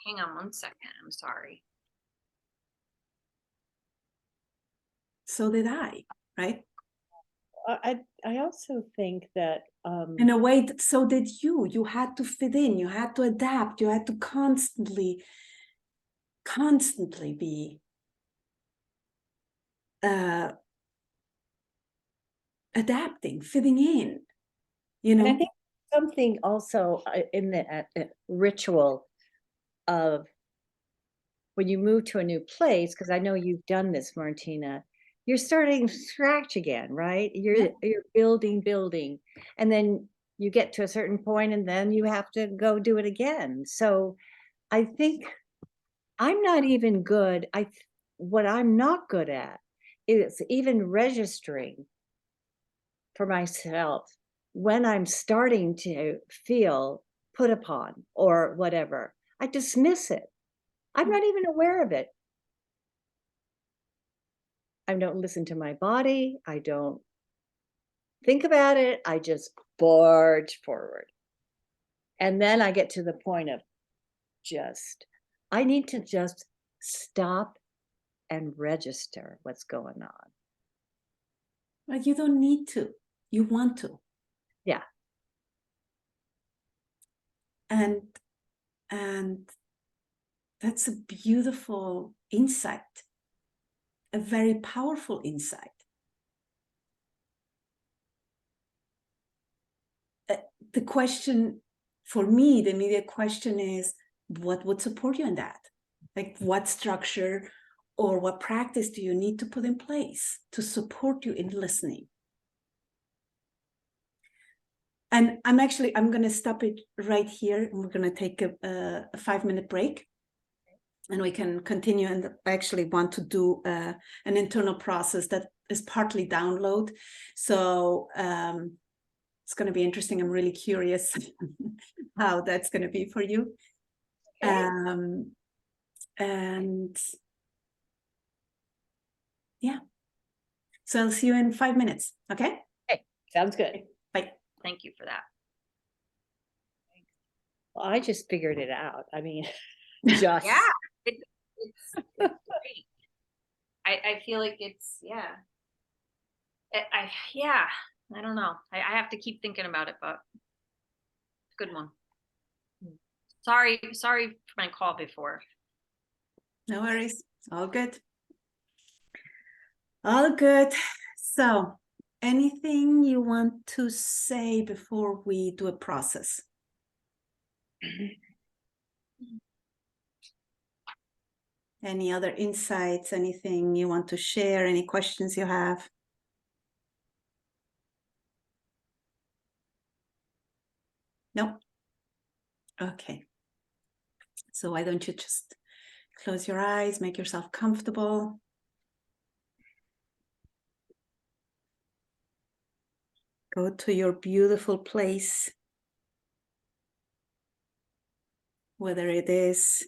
Hang on one second. I'm sorry. So did I, right? I also think that In a way, so did you. You had to fit in. You had to adapt. You had to constantly be adapting, fitting in. You know. and I think something also in the ritual of when you move to a new place, because I know you've done this, Martina, you're starting from scratch again, right? You're building, and then you get to a certain point, and then you have to go do it again. So I think I'm not even good. What I'm not good at is even registering for myself when I'm starting to feel put upon or whatever. I dismiss it. I'm not even aware of it. I don't listen to my body. I don't think about it. I just barge forward. And then I get to the point of I need to just stop and register what's going on. But you don't need to. You want to. Yeah. And that's a beautiful insight, a very powerful insight. The question for me, the immediate question is, what would support you in that? Like, what structure or what practice do you need to put in place to support you in listening? And I'm going to stop it right here, and we're going to take a 5-minute break, and we can continue. And I actually want to do an internal process that is partly download. So it's going to be interesting. I'm really curious how that's going to be for you. Okay. And yeah, so I'll see you in 5 minutes. Okay. Hey, sounds good. Bye. Thank you for that. Well, I just figured it out. I mean, just yeah, it's great. I feel like it's I don't know. I have to keep thinking about it, but good one. Sorry for my call before. No worries. All good. All good. So, anything you want to say before we do a process? Any other insights, anything you want to share, any questions you have? No? Okay. So why don't you just close your eyes, make yourself comfortable. Go to your beautiful place, whether it is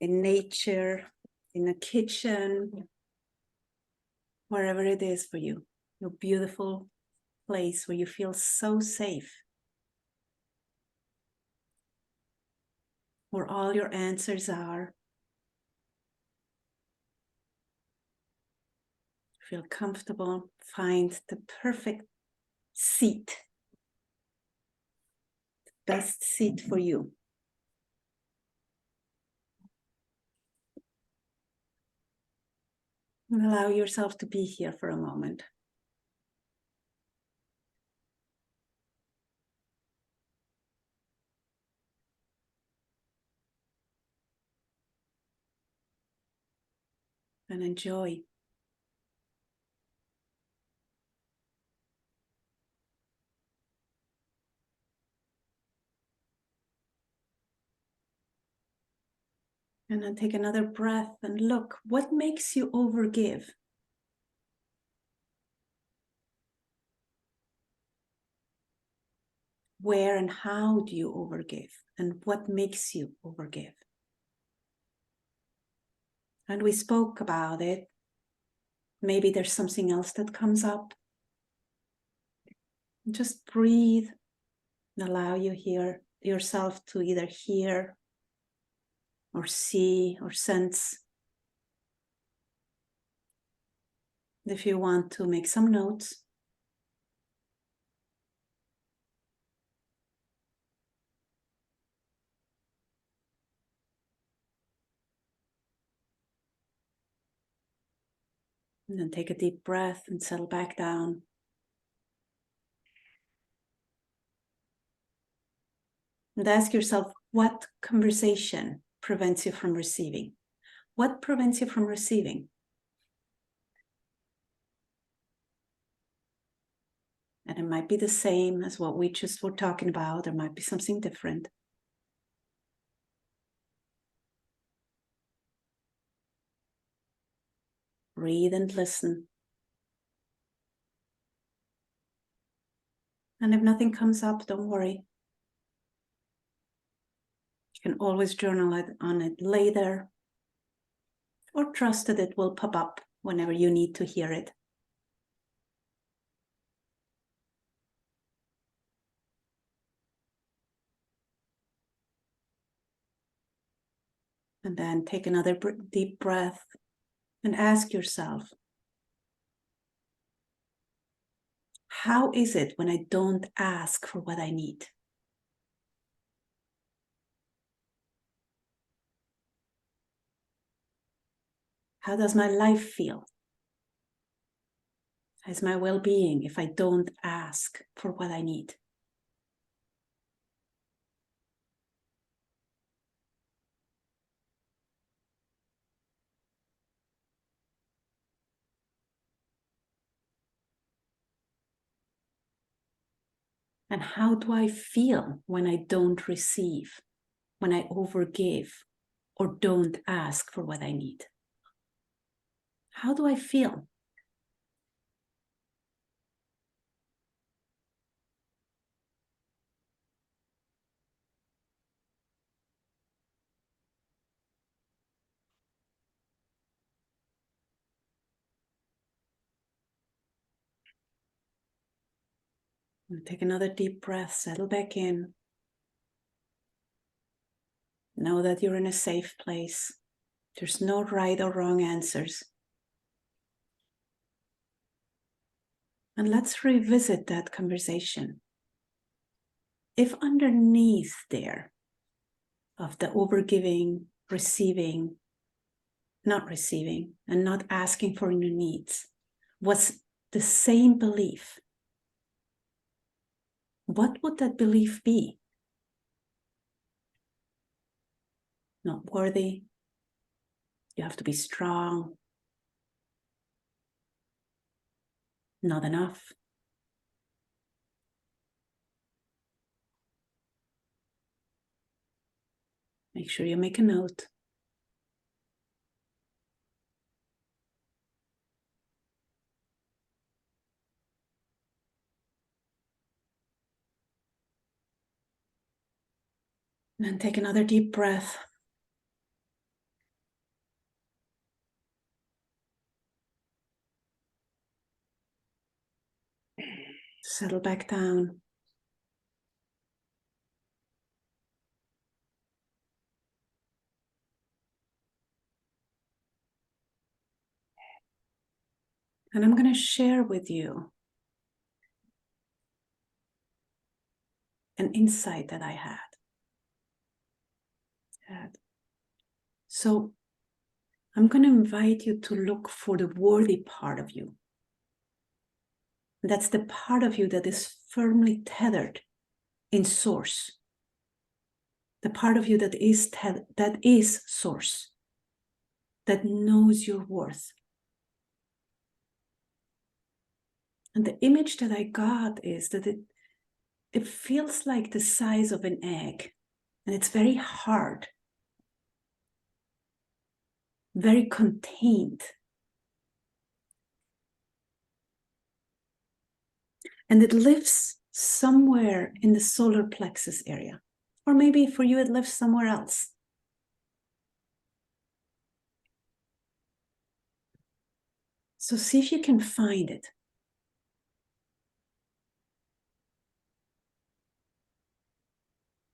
in nature, in a kitchen, wherever it is for you, your beautiful place where you feel so safe, where all your answers are. Feel comfortable, find the perfect seat, the best seat for you. And allow yourself to be here for a moment. and enjoy. And then take another breath and look, what makes you overgive? Where and how do you overgive? And what makes you overgive? And we spoke about it. Maybe there's something else that comes up. Just breathe and allow yourself to either hear or see or sense. If you want to make some notes, and then take a deep breath and settle back down. And ask yourself, what conversation prevents you from receiving? What prevents you from receiving? And it might be the same as what we just were talking about. There might be something different. Breathe and listen. And if nothing comes up, don't worry. You can always journal on it later, or trust that it will pop up whenever you need to hear it. And then take another deep breath and ask yourself, how is it when I don't ask for what I need? How does my life feel? How's my well-being if I don't ask for what I need? And how do I feel when I don't receive, when I overgive, or don't ask for what I need? How do I feel? And take another deep breath, settle back in. Know that you're in a safe place. There's no right or wrong answers. And let's revisit that conversation. If underneath there of the overgiving, receiving, not receiving, and not asking for your needs was the same belief, what would that belief be? Not worthy. You have to be strong. Not enough. Make sure you make a note. And then take another deep breath. Settle back down. And I'm going to share with you an insight that I had. So I'm going to invite you to look for the worthy part of you. That's the part of you that is firmly tethered in source. The part of you that is source. that knows your worth. And the image that I got is that it feels like the size of an egg, and it's very hard, very contained. And it lives somewhere in the solar plexus area. Or maybe for you, it lives somewhere else. So see if you can find it.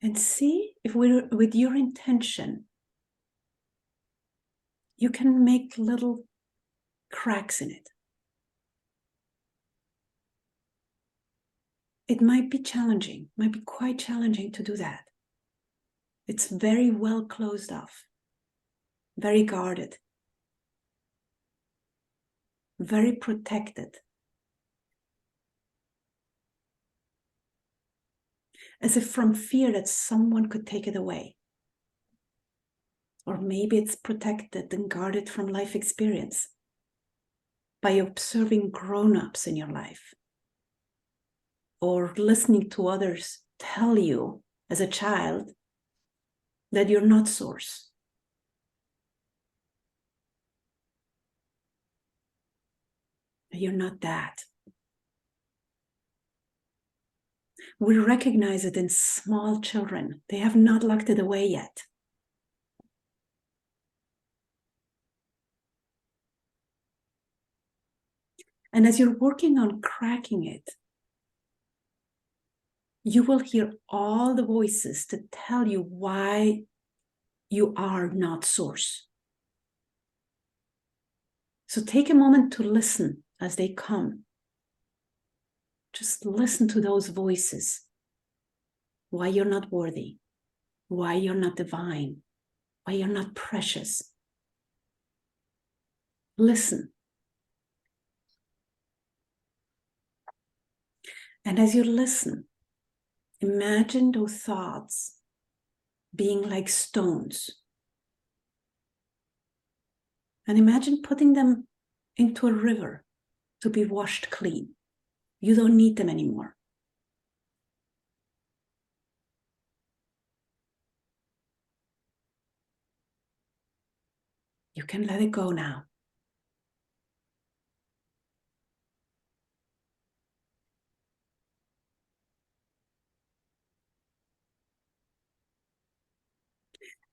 And see if with your intention, you can make little cracks in it. It might be challenging, might be quite challenging to do that. It's very well closed off, very guarded, very protected. As if from fear that someone could take it away. Or maybe it's protected and guarded from life experience by observing grown-ups in your life. Or listening to others tell you as a child that you're not source. You're not that. We recognize it in small children. They have not locked it away yet. And as you're working on cracking it, you will hear all the voices to tell you why you are not source. So take a moment to listen as they come. Just listen to those voices. Why you're not worthy, why you're not divine, why you're not precious. Listen. And as you listen, imagine those thoughts being like stones. And imagine putting them into a river to be washed clean. You don't need them anymore. You can let it go now.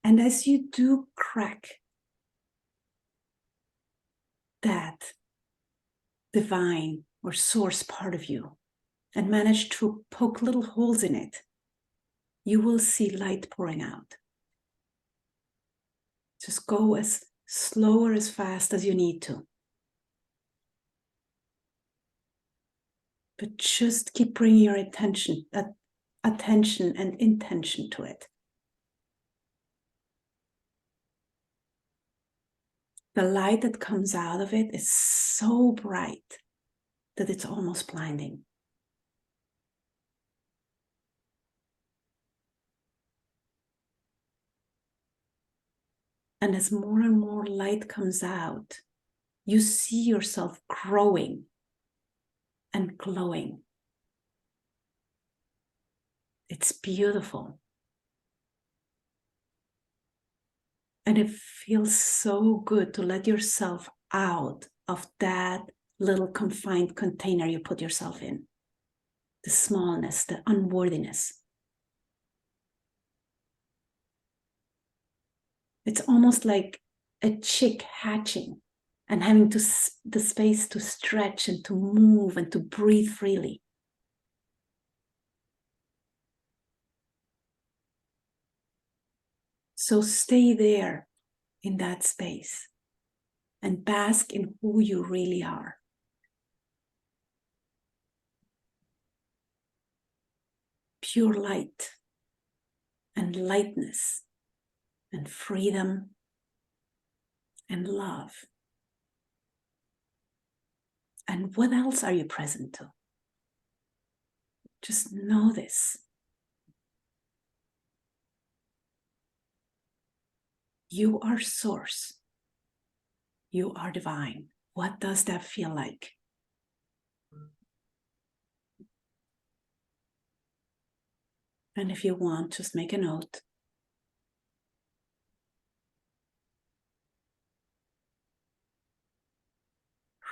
And as you do crack that divine or source part of you and manage to poke little holes in it, you will see light pouring out. Just go as slow or as fast as you need to. But just keep bringing your attention and intention to it. The light that comes out of it is so bright that it's almost blinding. And as more and more light comes out, you see yourself growing and glowing. It's beautiful. And it feels so good to let yourself out of that little confined container you put yourself in. The smallness, the unworthiness. It's almost like a chick hatching and having the space to stretch and to move and to breathe freely. So stay there in that space and bask in who you really are. Pure light and lightness and freedom and love. And what else are you present to? Just know this. You are source. You are divine. What does that feel like? And if you want, just make a note.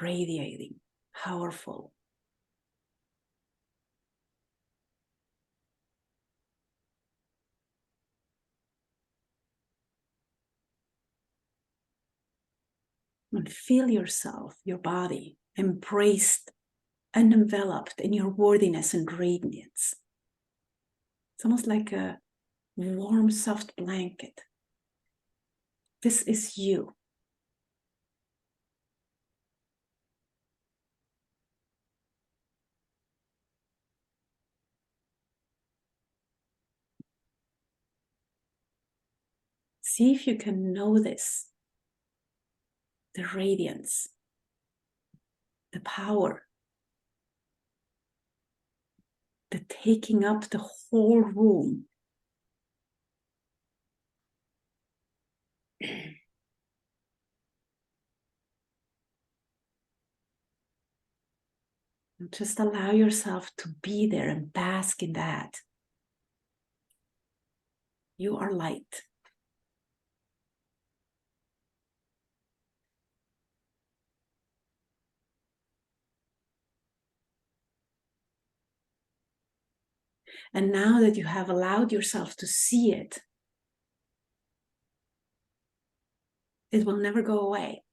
Radiating, powerful. And feel yourself, your body, embraced and enveloped in your worthiness and radiance. It's almost like a warm, soft blanket. This is you. See if you can notice the radiance, the power, the taking up the whole room. And just allow yourself to be there and bask in that. You are light. And now that you have allowed yourself to see it, it will never go away.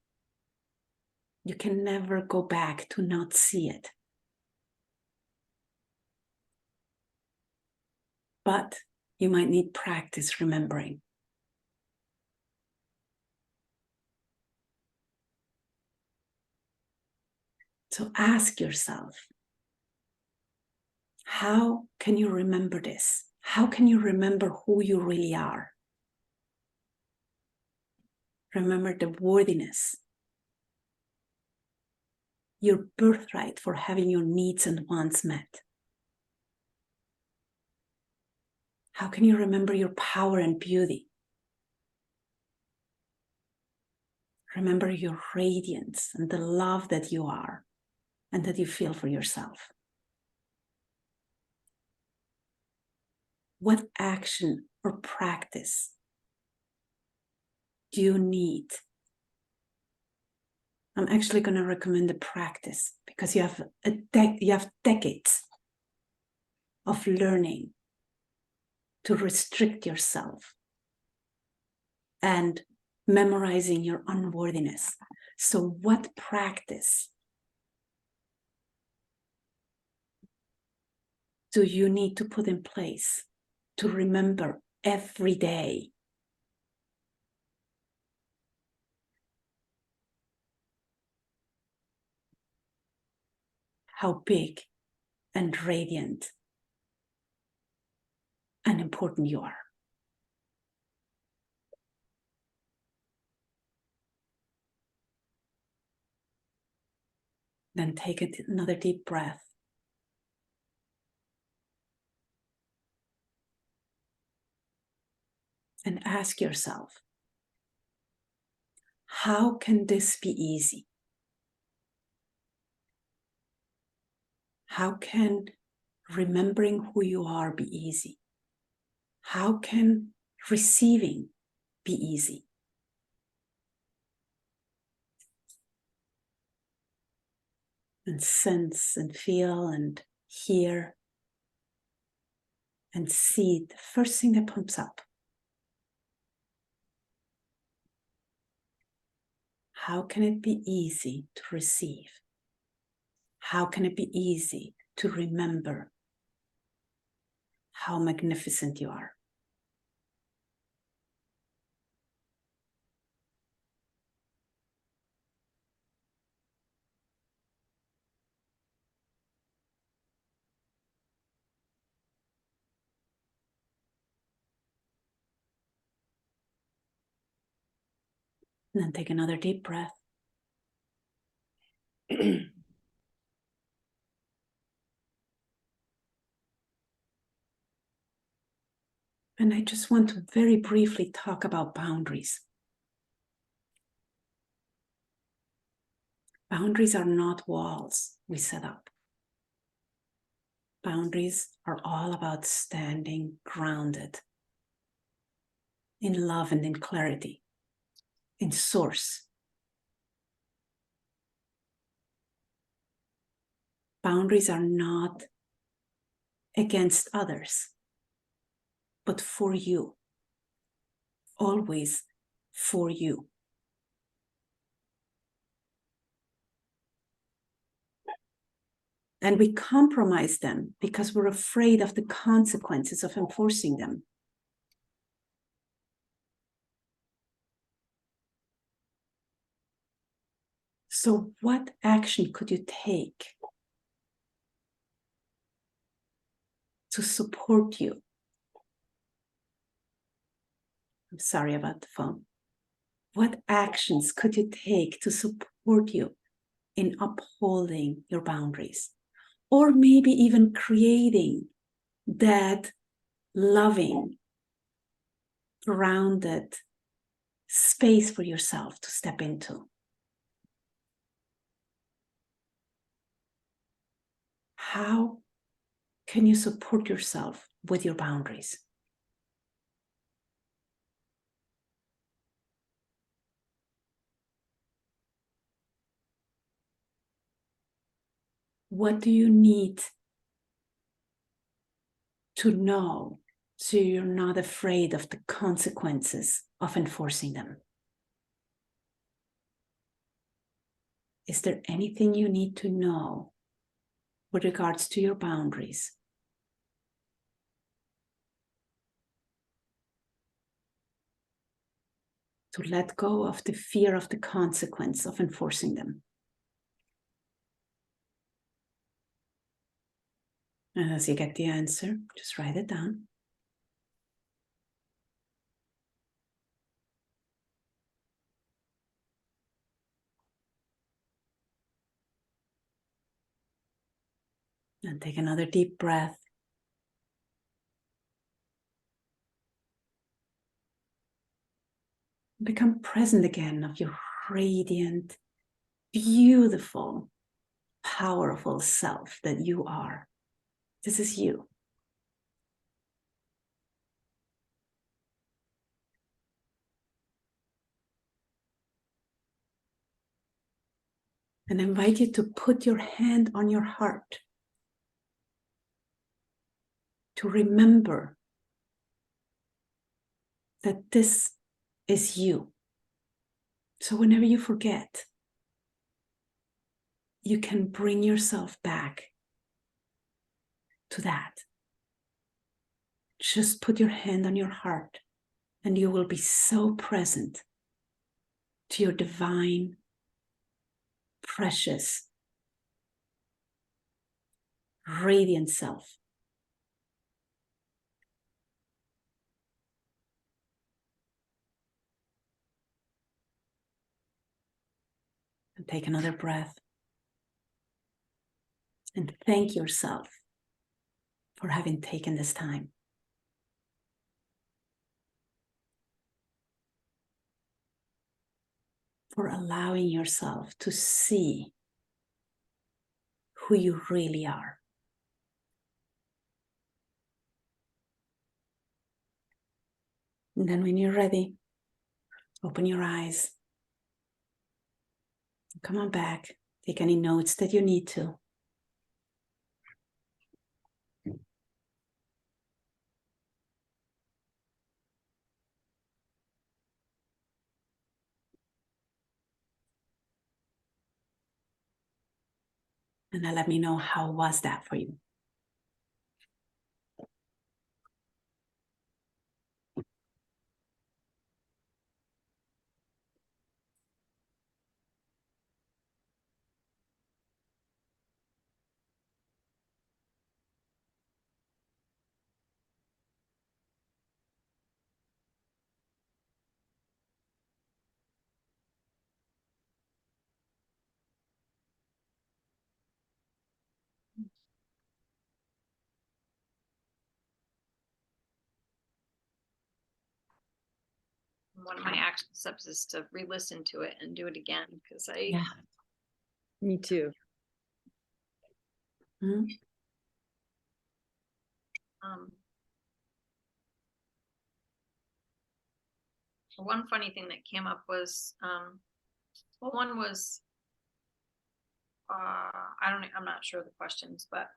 You can never go back to not see it. But you might need practice remembering. So ask yourself, how can you remember this? How can you remember who you really are? Remember the worthiness, your birthright for having your needs and wants met. How can you remember your power and beauty? Remember your radiance and the love that you are and that you feel for yourself. What action or practice do you need? I'm actually going to recommend the practice because you have decades of learning to restrict yourself and memorizing your unworthiness. So what practice do you need to put in place to remember every day how big and radiant and important you are? Then take another deep breath. And ask yourself, how can this be easy? How can remembering who you are be easy? How can receiving be easy? And sense and feel and hear and see the first thing that pumps up. How can it be easy to receive? How can it be easy to remember how magnificent you are? And then take another deep breath. And I just want to very briefly talk about boundaries. Boundaries are not walls we set up. Boundaries are all about standing grounded in love and in clarity, in source. Boundaries are not against others, but for you. Always for you. And we compromise them because we're afraid of the consequences of enforcing them. So what action could you take to support you? I'm sorry about the phone. What actions could you take to support you in upholding your boundaries? Or maybe even creating that loving, grounded space for yourself to step into. How can you support yourself with your boundaries? What do you need to know so you're not afraid of the consequences of enforcing them? Is there anything you need to know with regards to your boundaries? To let go of the fear of the consequence of enforcing them. And as you get the answer, just write it down. And take another deep breath. Become present again of your radiant, beautiful, powerful self that you are. This is you. And I invite you to put your hand on your heart to remember that this is you. So whenever you forget, you can bring yourself back to that. Just put your hand on your heart and you will be so present to your divine, precious, radiant self. And take another breath and thank yourself for having taken this time. For allowing yourself to see who you really are. And then when you're ready, open your eyes. Come on back. Take any notes that you need to. And then let me know, how was that for you? One of my action steps is to re-listen to it and do it again because I Me too. Mhm. One funny thing that came up was, well, one was, I'm not sure of the questions, but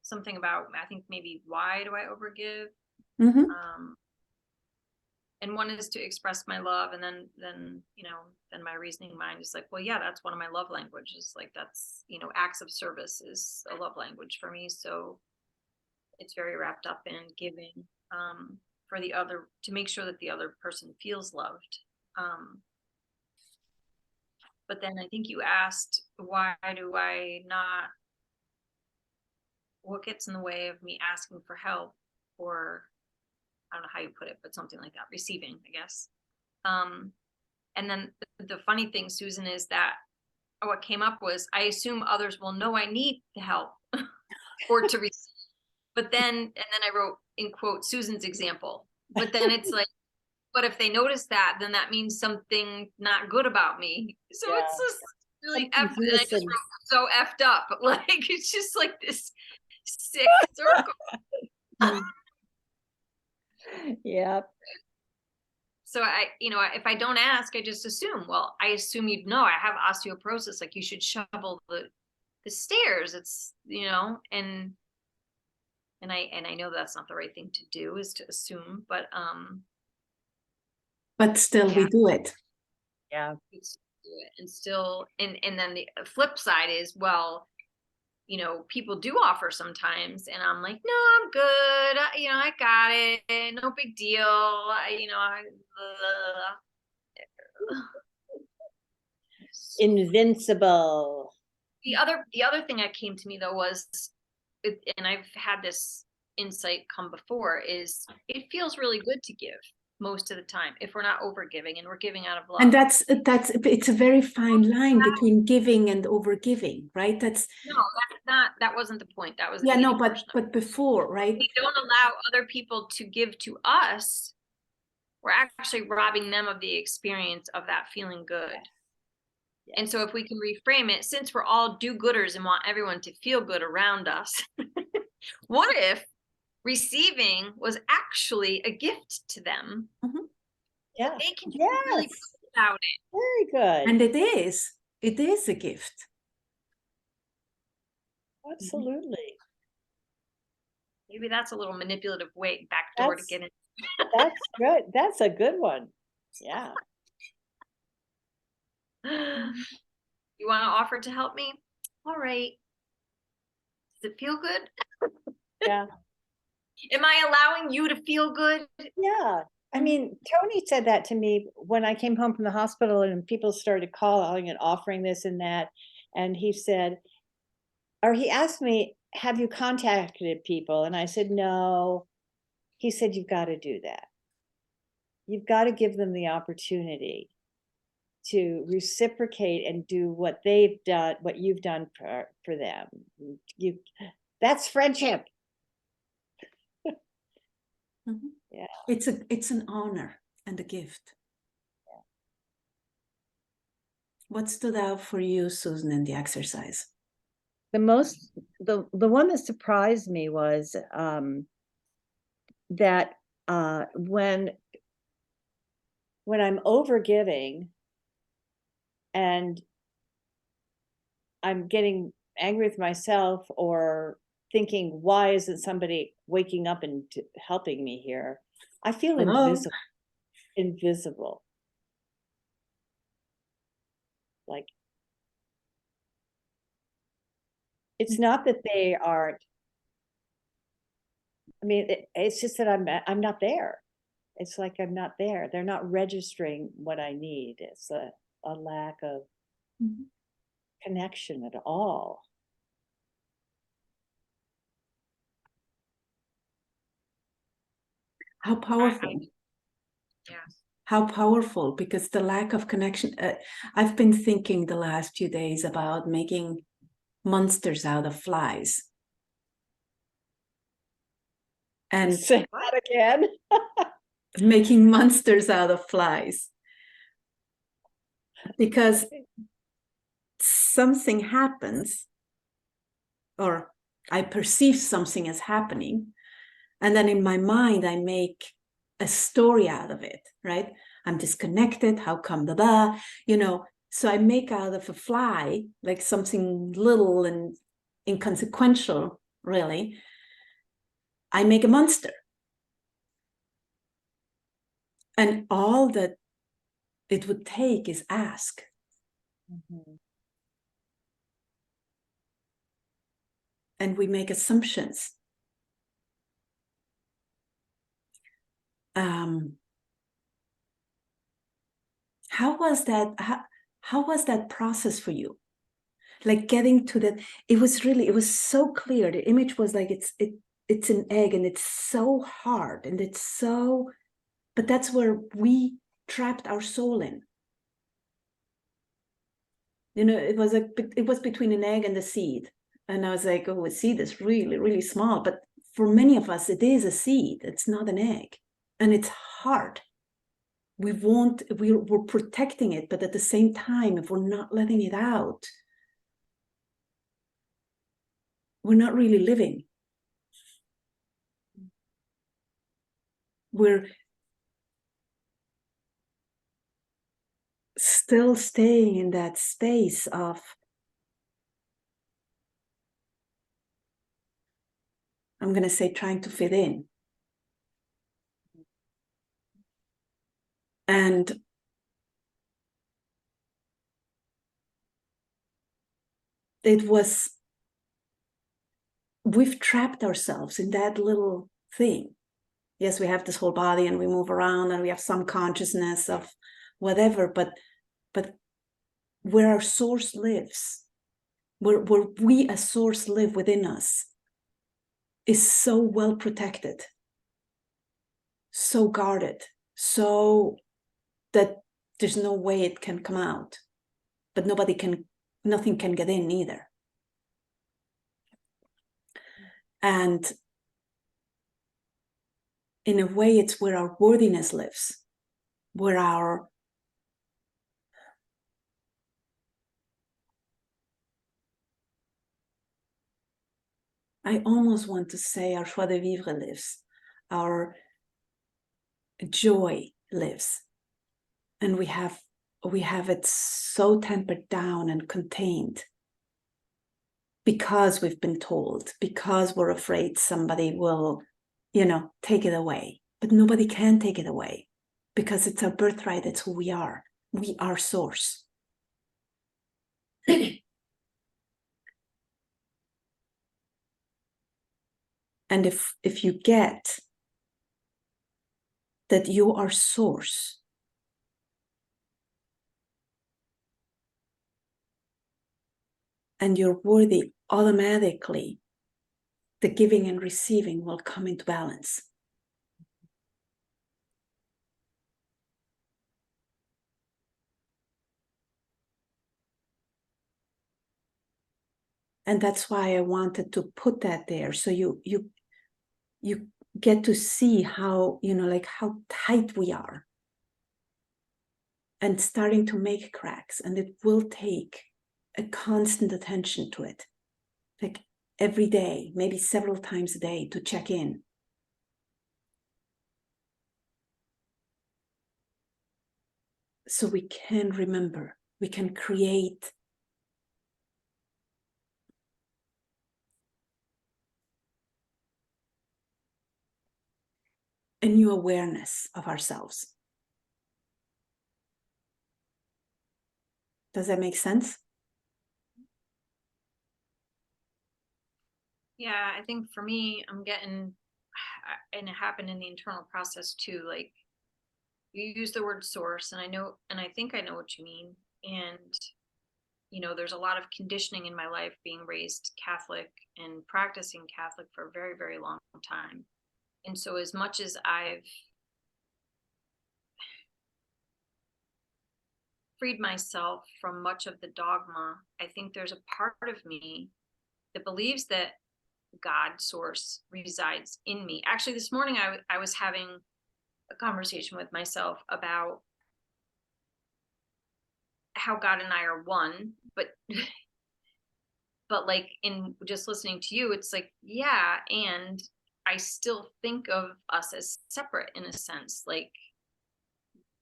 something about, I think maybe why do I overgive? Mhm. And one is to express my love, and then then my reasoning mind is like, well, yeah, that's one of my love languages. Like that's, acts of service is a love language for me. So it's very wrapped up in giving, for the other, to make sure that the other person feels loved. But then I think you asked, why do I not, what gets in the way of me asking for help, or I don't know how you put it, but something like that, receiving, I guess. And then the funny thing, Susan, is that what came up was, I assume others will know I need the help or to receive. But then I wrote in quote Susan's example. But then it's like, but if they notice that, then that means something not good about me. So Yeah. it's just really Something effed, and I just missing. wrote so effed up. Like it's just like this sick circle. Yeah. So if I don't ask, I just assume, well, I assume you'd know I have osteoporosis, like you should shovel the stairs. It's, and I know that's not the right thing to do, is to assume, but Still yeah. we do it. Yeah. And still, and then the flip side is, well, people do offer sometimes, and I'm like, no, I'm good. I got it. No big deal. Invincible. The other thing that came to me though was, and I've had this insight come before, is it feels really good to give most of the time if we're not over giving and we're giving out of love. And it's a very fine line between giving and over giving, right? That wasn't the point. That was but before, right? We don't allow other people to give to us. We're actually robbing them of the experience of that feeling good. Yes. And so if we can reframe it, since we're all do-gooders and want everyone to feel good around us, what if receiving was actually a gift to them? Mm-hmm. Yeah. They can feel really good about it. Very good. And it is a gift. Absolutely. Maybe that's a little manipulative backdoor to get in. That's good. That's a good one. Yeah. You want to offer to help me? All right. Does it feel good? Yeah. Am I allowing you to feel good? Yeah. I mean, Tony said that to me when I came home from the hospital and people started calling and offering this and that. And he said, or he asked me, have you contacted people? And I said, no. He said, you've got to do that. You've got to give them the opportunity to reciprocate and do what they've done, what you've done for them. That's friendship. Mm-hmm. Yeah. It's an honor and a gift. Yeah. What stood out for you, Susan, in the exercise? The one that surprised me was that when I'm over giving and I'm getting angry with myself or thinking, why isn't somebody waking up and helping me here? I feel invisible. Like, it's not that they aren't. I mean, it's just that I'm not there. It's like I'm not there. They're not registering what I need. It's a lack of connection at all. How powerful. Yeah. How powerful, because the lack of connection. I've been thinking the last few days about making monsters out of flies. And say that again. Making monsters out of flies. Because something happens, or I perceive something as happening, and then in my mind, I make a story out of it, right? I'm disconnected. How come, so I make out of a fly, like something little and inconsequential, really. I make a monster. And all that it would take is ask. Mm-hmm. And we make assumptions. How was that? How was that process for you? Like getting to that, it was so clear. The image was like, it's an egg, and it's so hard, and but that's where we trapped our soul in. It was between an egg and the seed. And I was like, oh, a seed is really, really small. But for many of us, it is a seed. It's not an egg. And it's hard. We're protecting it, but at the same time, if we're not letting it out, we're not really living. We're still staying in that space of, I'm going to say, trying to fit in. And we've trapped ourselves in that little thing. Yes, we have this whole body and we move around and we have some consciousness of whatever, but where our source lives, where we as source live within us, is so well protected, so guarded, so that there's no way it can come out, but nothing can get in either. And in a way, it's where our worthiness lives, where I almost want to say our joie de vivre lives, our joy lives. And we have it so tempered down and contained because we've been told, because we're afraid somebody will, take it away. But nobody can take it away because it's our birthright. It's who we are. We are source. And if you get that you are source, and you're worthy, automatically the giving and receiving will come into balance. And that's why I wanted to put that there, so you get to see how, how tight we are, and starting to make cracks. And it will take a constant attention to it, like every day, maybe several times a day, to check in. So we can remember, we can create a new awareness of ourselves. Does that make sense? Yeah, I think for me, I'm getting, and it happened in the internal process too, like you use the word source, and I think I know what you mean. And, there's a lot of conditioning in my life, being raised Catholic and practicing Catholic for a very, very long time. And so as much as I've freed myself from much of the dogma, I think there's a part of me that believes that God source resides in me. Actually, this morning I was having a conversation with myself about how God and I are one, but but like in just listening to you, it's like, yeah, and I still think of us as separate in a sense. Like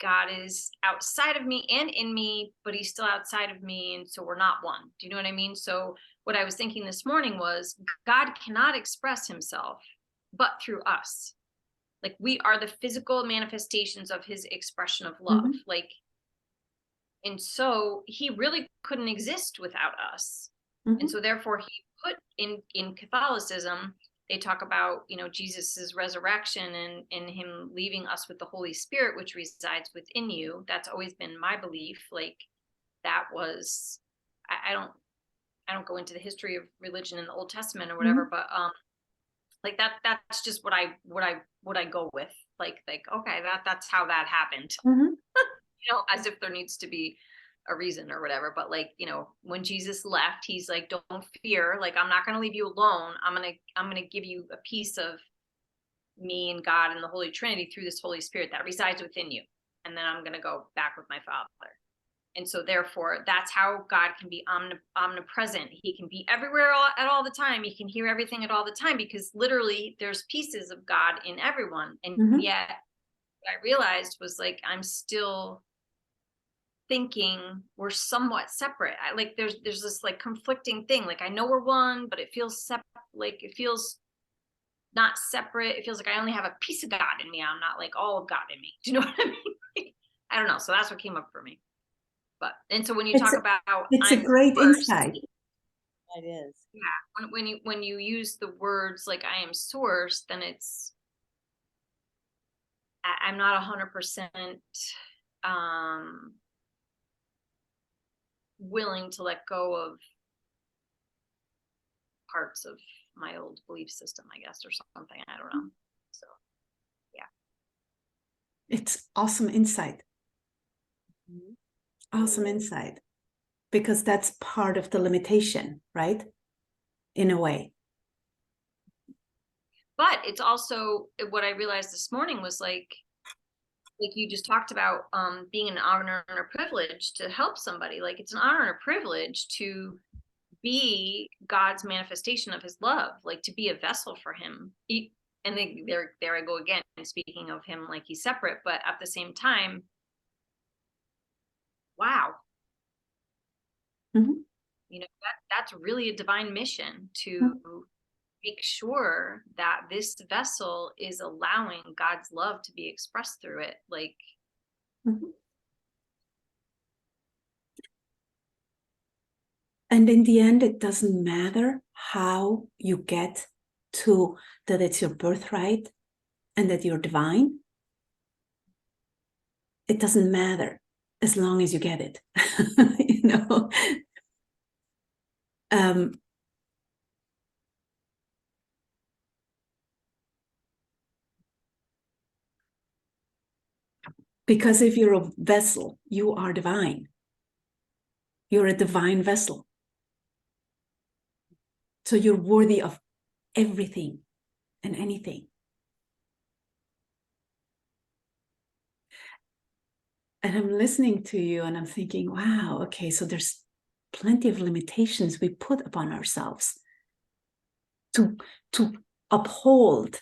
God is outside of me and in me, but he's still outside of me. And so we're not one. Do you know what I mean? So what I was thinking this morning was God cannot express himself but through us. Like we are the physical manifestations of his expression of love. Mhm. Like, and so he really couldn't exist without us. Mhm. And so therefore he put in Catholicism, they talk about, you know, Jesus's resurrection and him leaving us with the Holy Spirit, which resides within you. That's always been my belief. Like that was, I don't go into the history of religion in the Old Testament or whatever, Mhm. but like that's just what I go with. Like okay, that's how that happened. Mhm. You know, as if there needs to be a reason or whatever. But like, you know, when Jesus left, he's like, don't fear, like I'm not gonna leave you alone. I'm gonna give you a piece of me and God and the Holy Trinity through this Holy Spirit that resides within you. And then I'm gonna go back with my Father. And so therefore that's how God can be omnipresent. He can be everywhere at all the time. He can hear everything at all the time, because literally there's pieces of God in everyone. And Mhm. yet what I realized was like, I'm still thinking we're somewhat separate. Like there's this like conflicting thing. Like I know we're one, but it feels separate. Like it feels not separate. It feels like I only have a piece of God in me. I'm not like all of God in me. Do you know what I mean? I don't know. So that's what came up for me. But and so when you It's talk a, about it's a I'm great first, insight. It is. yeah, when you use the words like I am source, then it's I'm not 100% willing to let go of parts of my old belief system, I guess, or something. I don't know. So yeah. It's awesome insight. Mhm. Awesome insight. Because that's part of the limitation, right? In a way. But it's also what I realized this morning was like you just talked about being an honor and a privilege to help somebody. Like it's an honor and a privilege to be God's manifestation of his love, like to be a vessel for him. And then there I go again, speaking of him like he's separate, but at the same time, wow. Mhm. You know, that's really a divine mission to Mhm. make sure that this vessel is allowing God's love to be expressed through it. Like, Mhm. And in the end, it doesn't matter how you get to that it's your birthright and that you're divine. It doesn't matter as long as you get it. You know? Because if you're a vessel, you are divine. You're a divine vessel. So you're worthy of everything and anything. And I'm listening to you and I'm thinking, wow, okay, so there's plenty of limitations we put upon ourselves to uphold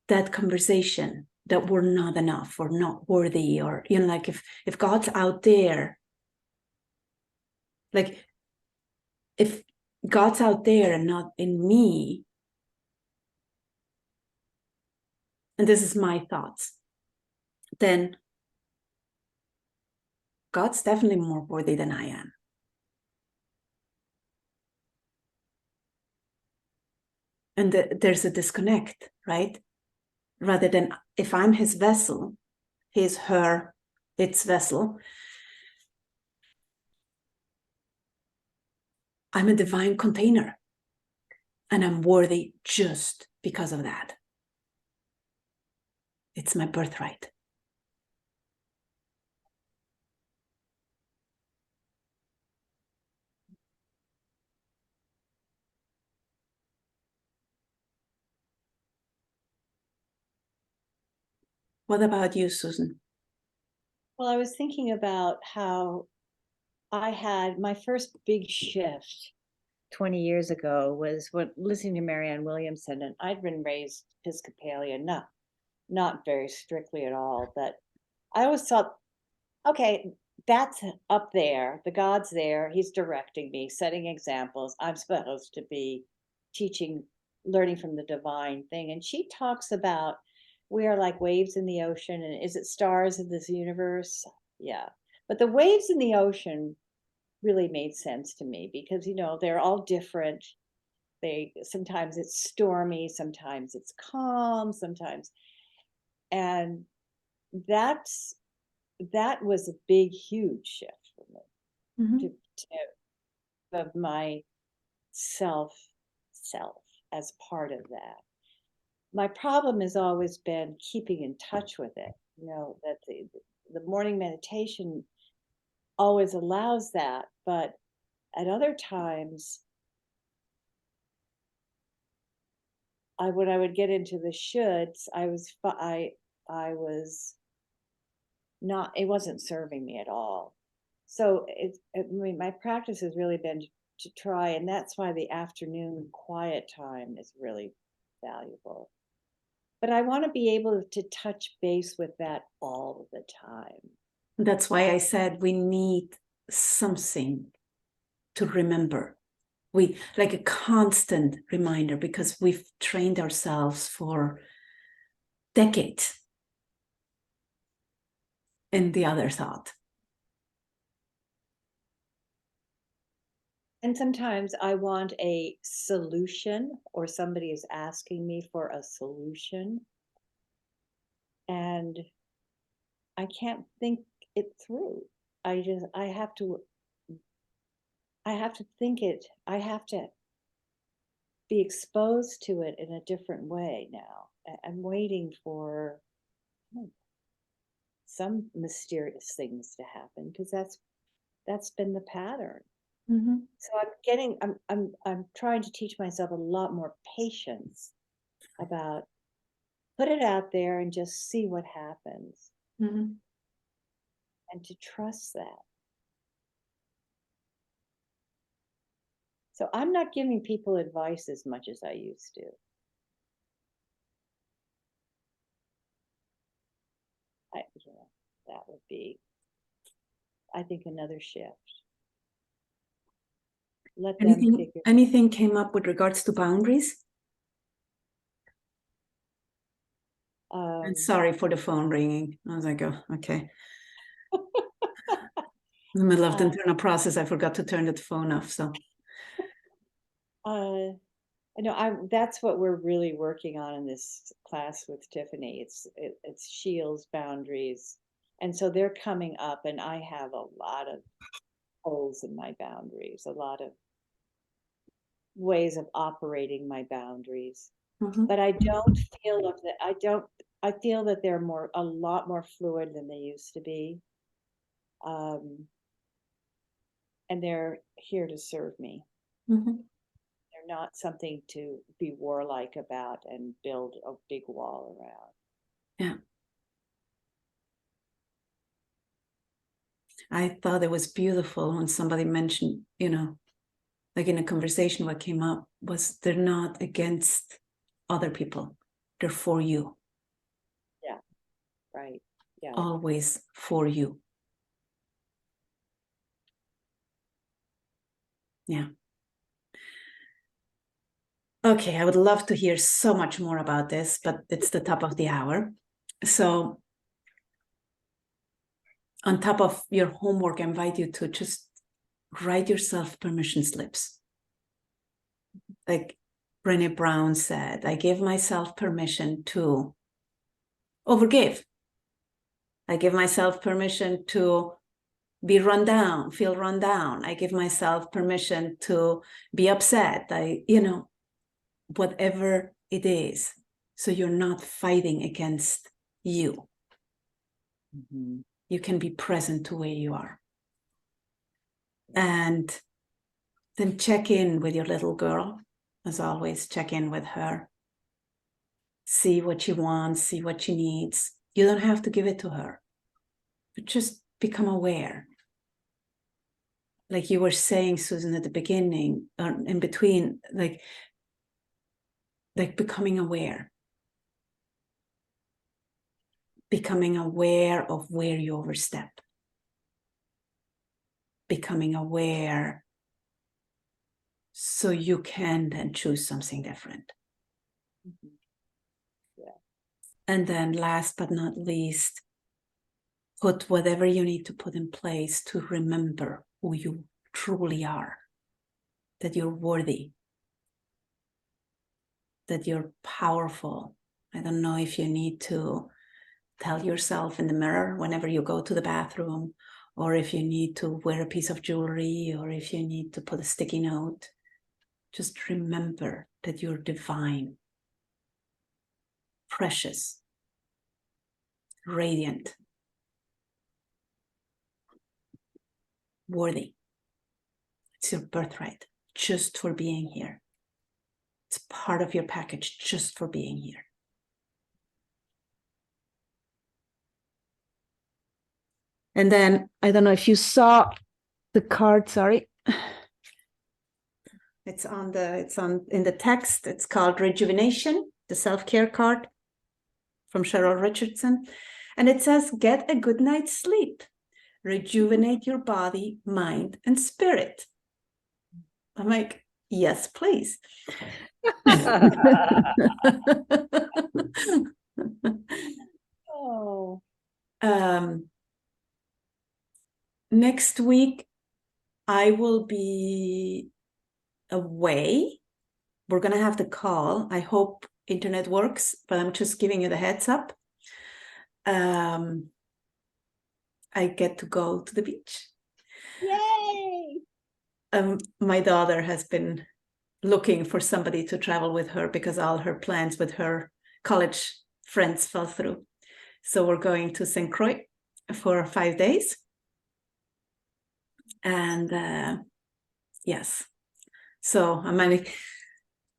that conversation that we're not enough, or not worthy, or, you know, like if God's out there, like if God's out there and not in me, and this is my thoughts, then God's definitely more worthy than I am. And there's a disconnect, right? Rather than if I'm his vessel, his, her, its vessel, I'm a divine container and I'm worthy just because of that. It's my birthright. What about you, Susan? Well, I was thinking about how I had my first big shift 20 years ago was what listening to Marianne Williamson, and I'd been raised Episcopalian, not very strictly at all, but I always thought, okay, that's up there. The God's there. He's directing me, setting examples. I'm supposed to be teaching, learning from the divine thing. And she talks about we are like waves in the ocean. And is it stars in this universe? Yeah. But the waves in the ocean really made sense to me because, they're all different. Sometimes it's stormy, sometimes it's calm, sometimes. And that was a big, huge shift for me Mhm. to of my self as part of that. My problem has always been keeping in touch with it. That the morning meditation always allows that, but at other times, when I would get into the shoulds, I was not, it wasn't serving me at all. So my practice has really been to try, and that's why the afternoon quiet time is really valuable. But I want to be able to touch base with that all the time. That's why I said we need something to remember. We like a constant reminder, because we've trained ourselves for decades in the other thought. And sometimes I want a solution, or somebody is asking me for a solution, and I can't think it through. I have to think it. I have to be exposed to it in a different way now. I'm waiting for some mysterious things to happen, because that's been the pattern. Mm-hmm. So I'm trying to teach myself a lot more patience about put it out there and just see what happens, Mm-hmm. and to trust that. So I'm not giving people advice as much as I used to. That would be, I think, another shift. Let them figure. Anything came up with regards to boundaries? I'm sorry for the phone ringing. I was like, oh, okay. In the middle of the internal process, I forgot to turn the phone off. So I know that's what we're really working on in this class with Tiffany. It's shields, boundaries. And so they're coming up, and I have a lot of holes in my boundaries, a lot of ways of operating my boundaries. mm-hmm. But I don't feel I feel that they're a lot more fluid than they used to be. And they're here to serve me. Mm-hmm. They're not something to be warlike about and build a big wall around. Yeah. I thought it was beautiful when somebody mentioned, like in a conversation, what came up was they're not against other people. They're for you. Yeah. Right. Yeah. Always for you. Yeah. Okay, I would love to hear so much more about this, but it's the top of the hour. So on top of your homework, I invite you to just write yourself permission slips. Like Brené Brown said, I give myself permission to overgive. I give myself permission to be run down, feel run down. I give myself permission to be upset. Whatever it is. So you're not fighting against you. Mm-hmm. You can be present to where you are. And then check in with your little girl. As always, check in with her. See what she wants, see what she needs. You don't have to give it to her, but just become aware. like you were saying, Susan, at the beginning, or in between, like becoming aware of where you overstep, becoming aware so you can then choose something different. Mhm. Yeah. And then last but not least, put whatever you need to put in place to remember who you truly are, that you're worthy, that you're powerful. I don't know if you need to tell yourself in the mirror whenever you go to the bathroom, or if you need to wear a piece of jewelry, or if you need to put a sticky note. Just remember that you're divine, precious, radiant, worthy. It's your birthright just for being here. It's part of your package just for being here. And then, I don't know if you saw the card, sorry. It's in the text. It's called Rejuvenation, the self-care card from Cheryl Richardson. And it says, get a good night's sleep. Rejuvenate your body, mind, and spirit. I'm like, yes, please. Oh. Next week, I will be away. We're going to have the call. I hope internet works, but I'm just giving you the heads up. I get to go to the beach. Yay! My daughter has been looking for somebody to travel with her because all her plans with her college friends fell through. So we're going to St. Croix for 5 days. And yes, so I'm like,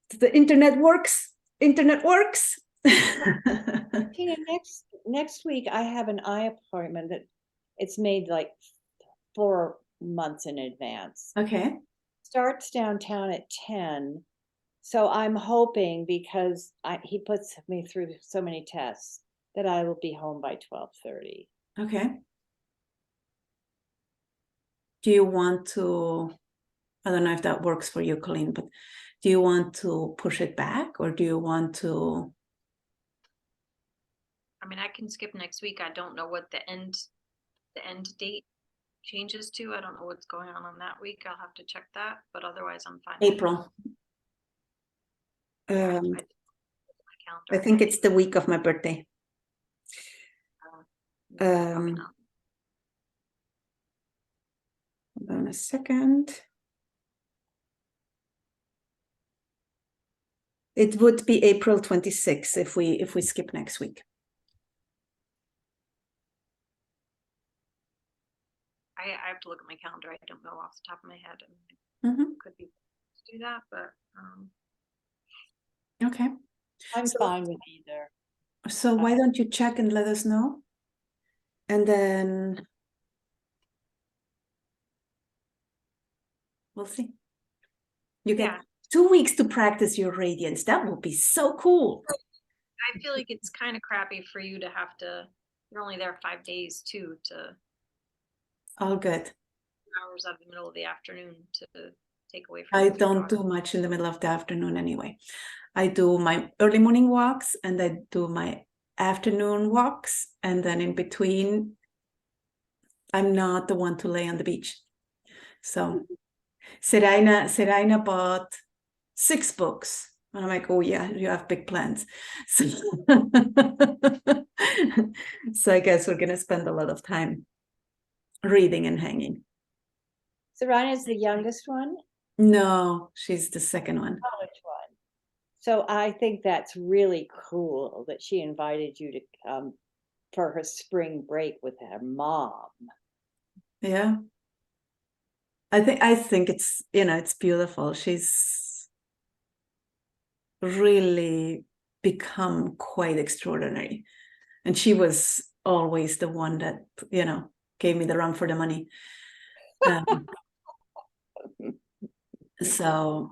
the internet works. Internet works. Tina, next week I have an eye appointment that it's made like 4 months in advance. Okay. Starts downtown at 10. So I'm hoping, because he puts me through so many tests, that I will be home by 12:30. Okay. Do you want to, I don't know if that works for you, Colleen, but do you want to push it back, or do you want to? I mean, I can skip next week. I don't know what the end date changes to. I don't know what's going on that week. I'll have to check that, but otherwise I'm fine. April. I think it's the week of my birthday. Probably not. Hold on a second. It would be April 26th if we skip next week. I have to look at my calendar. I don't know off the top of my head. Could be to do that, but okay. I'm fine with either. So why don't you check and let us know? And then we'll see. You get 2 weeks to practice your radiance. That would be so cool. I feel like it's kind of crappy for you to have to, you're only there 5 days too, to All good. hours out of the middle of the afternoon to take away from. I don't do much in the middle of the afternoon anyway. I do my early morning walks, and I do my afternoon walks, and then in between, I'm not the one to lay on the beach. So Serena bought 6 books. And I'm like, oh yeah, you have big plans. So, so I guess we're going to spend a lot of time reading and hanging. Serena is the youngest one? No, she's the second one. College one. So I think that's really cool that she invited you to come for her spring break with her mom. Yeah. I think it's, it's beautiful. She's really become quite extraordinary. And she was always the one that, gave me the run for the money. So,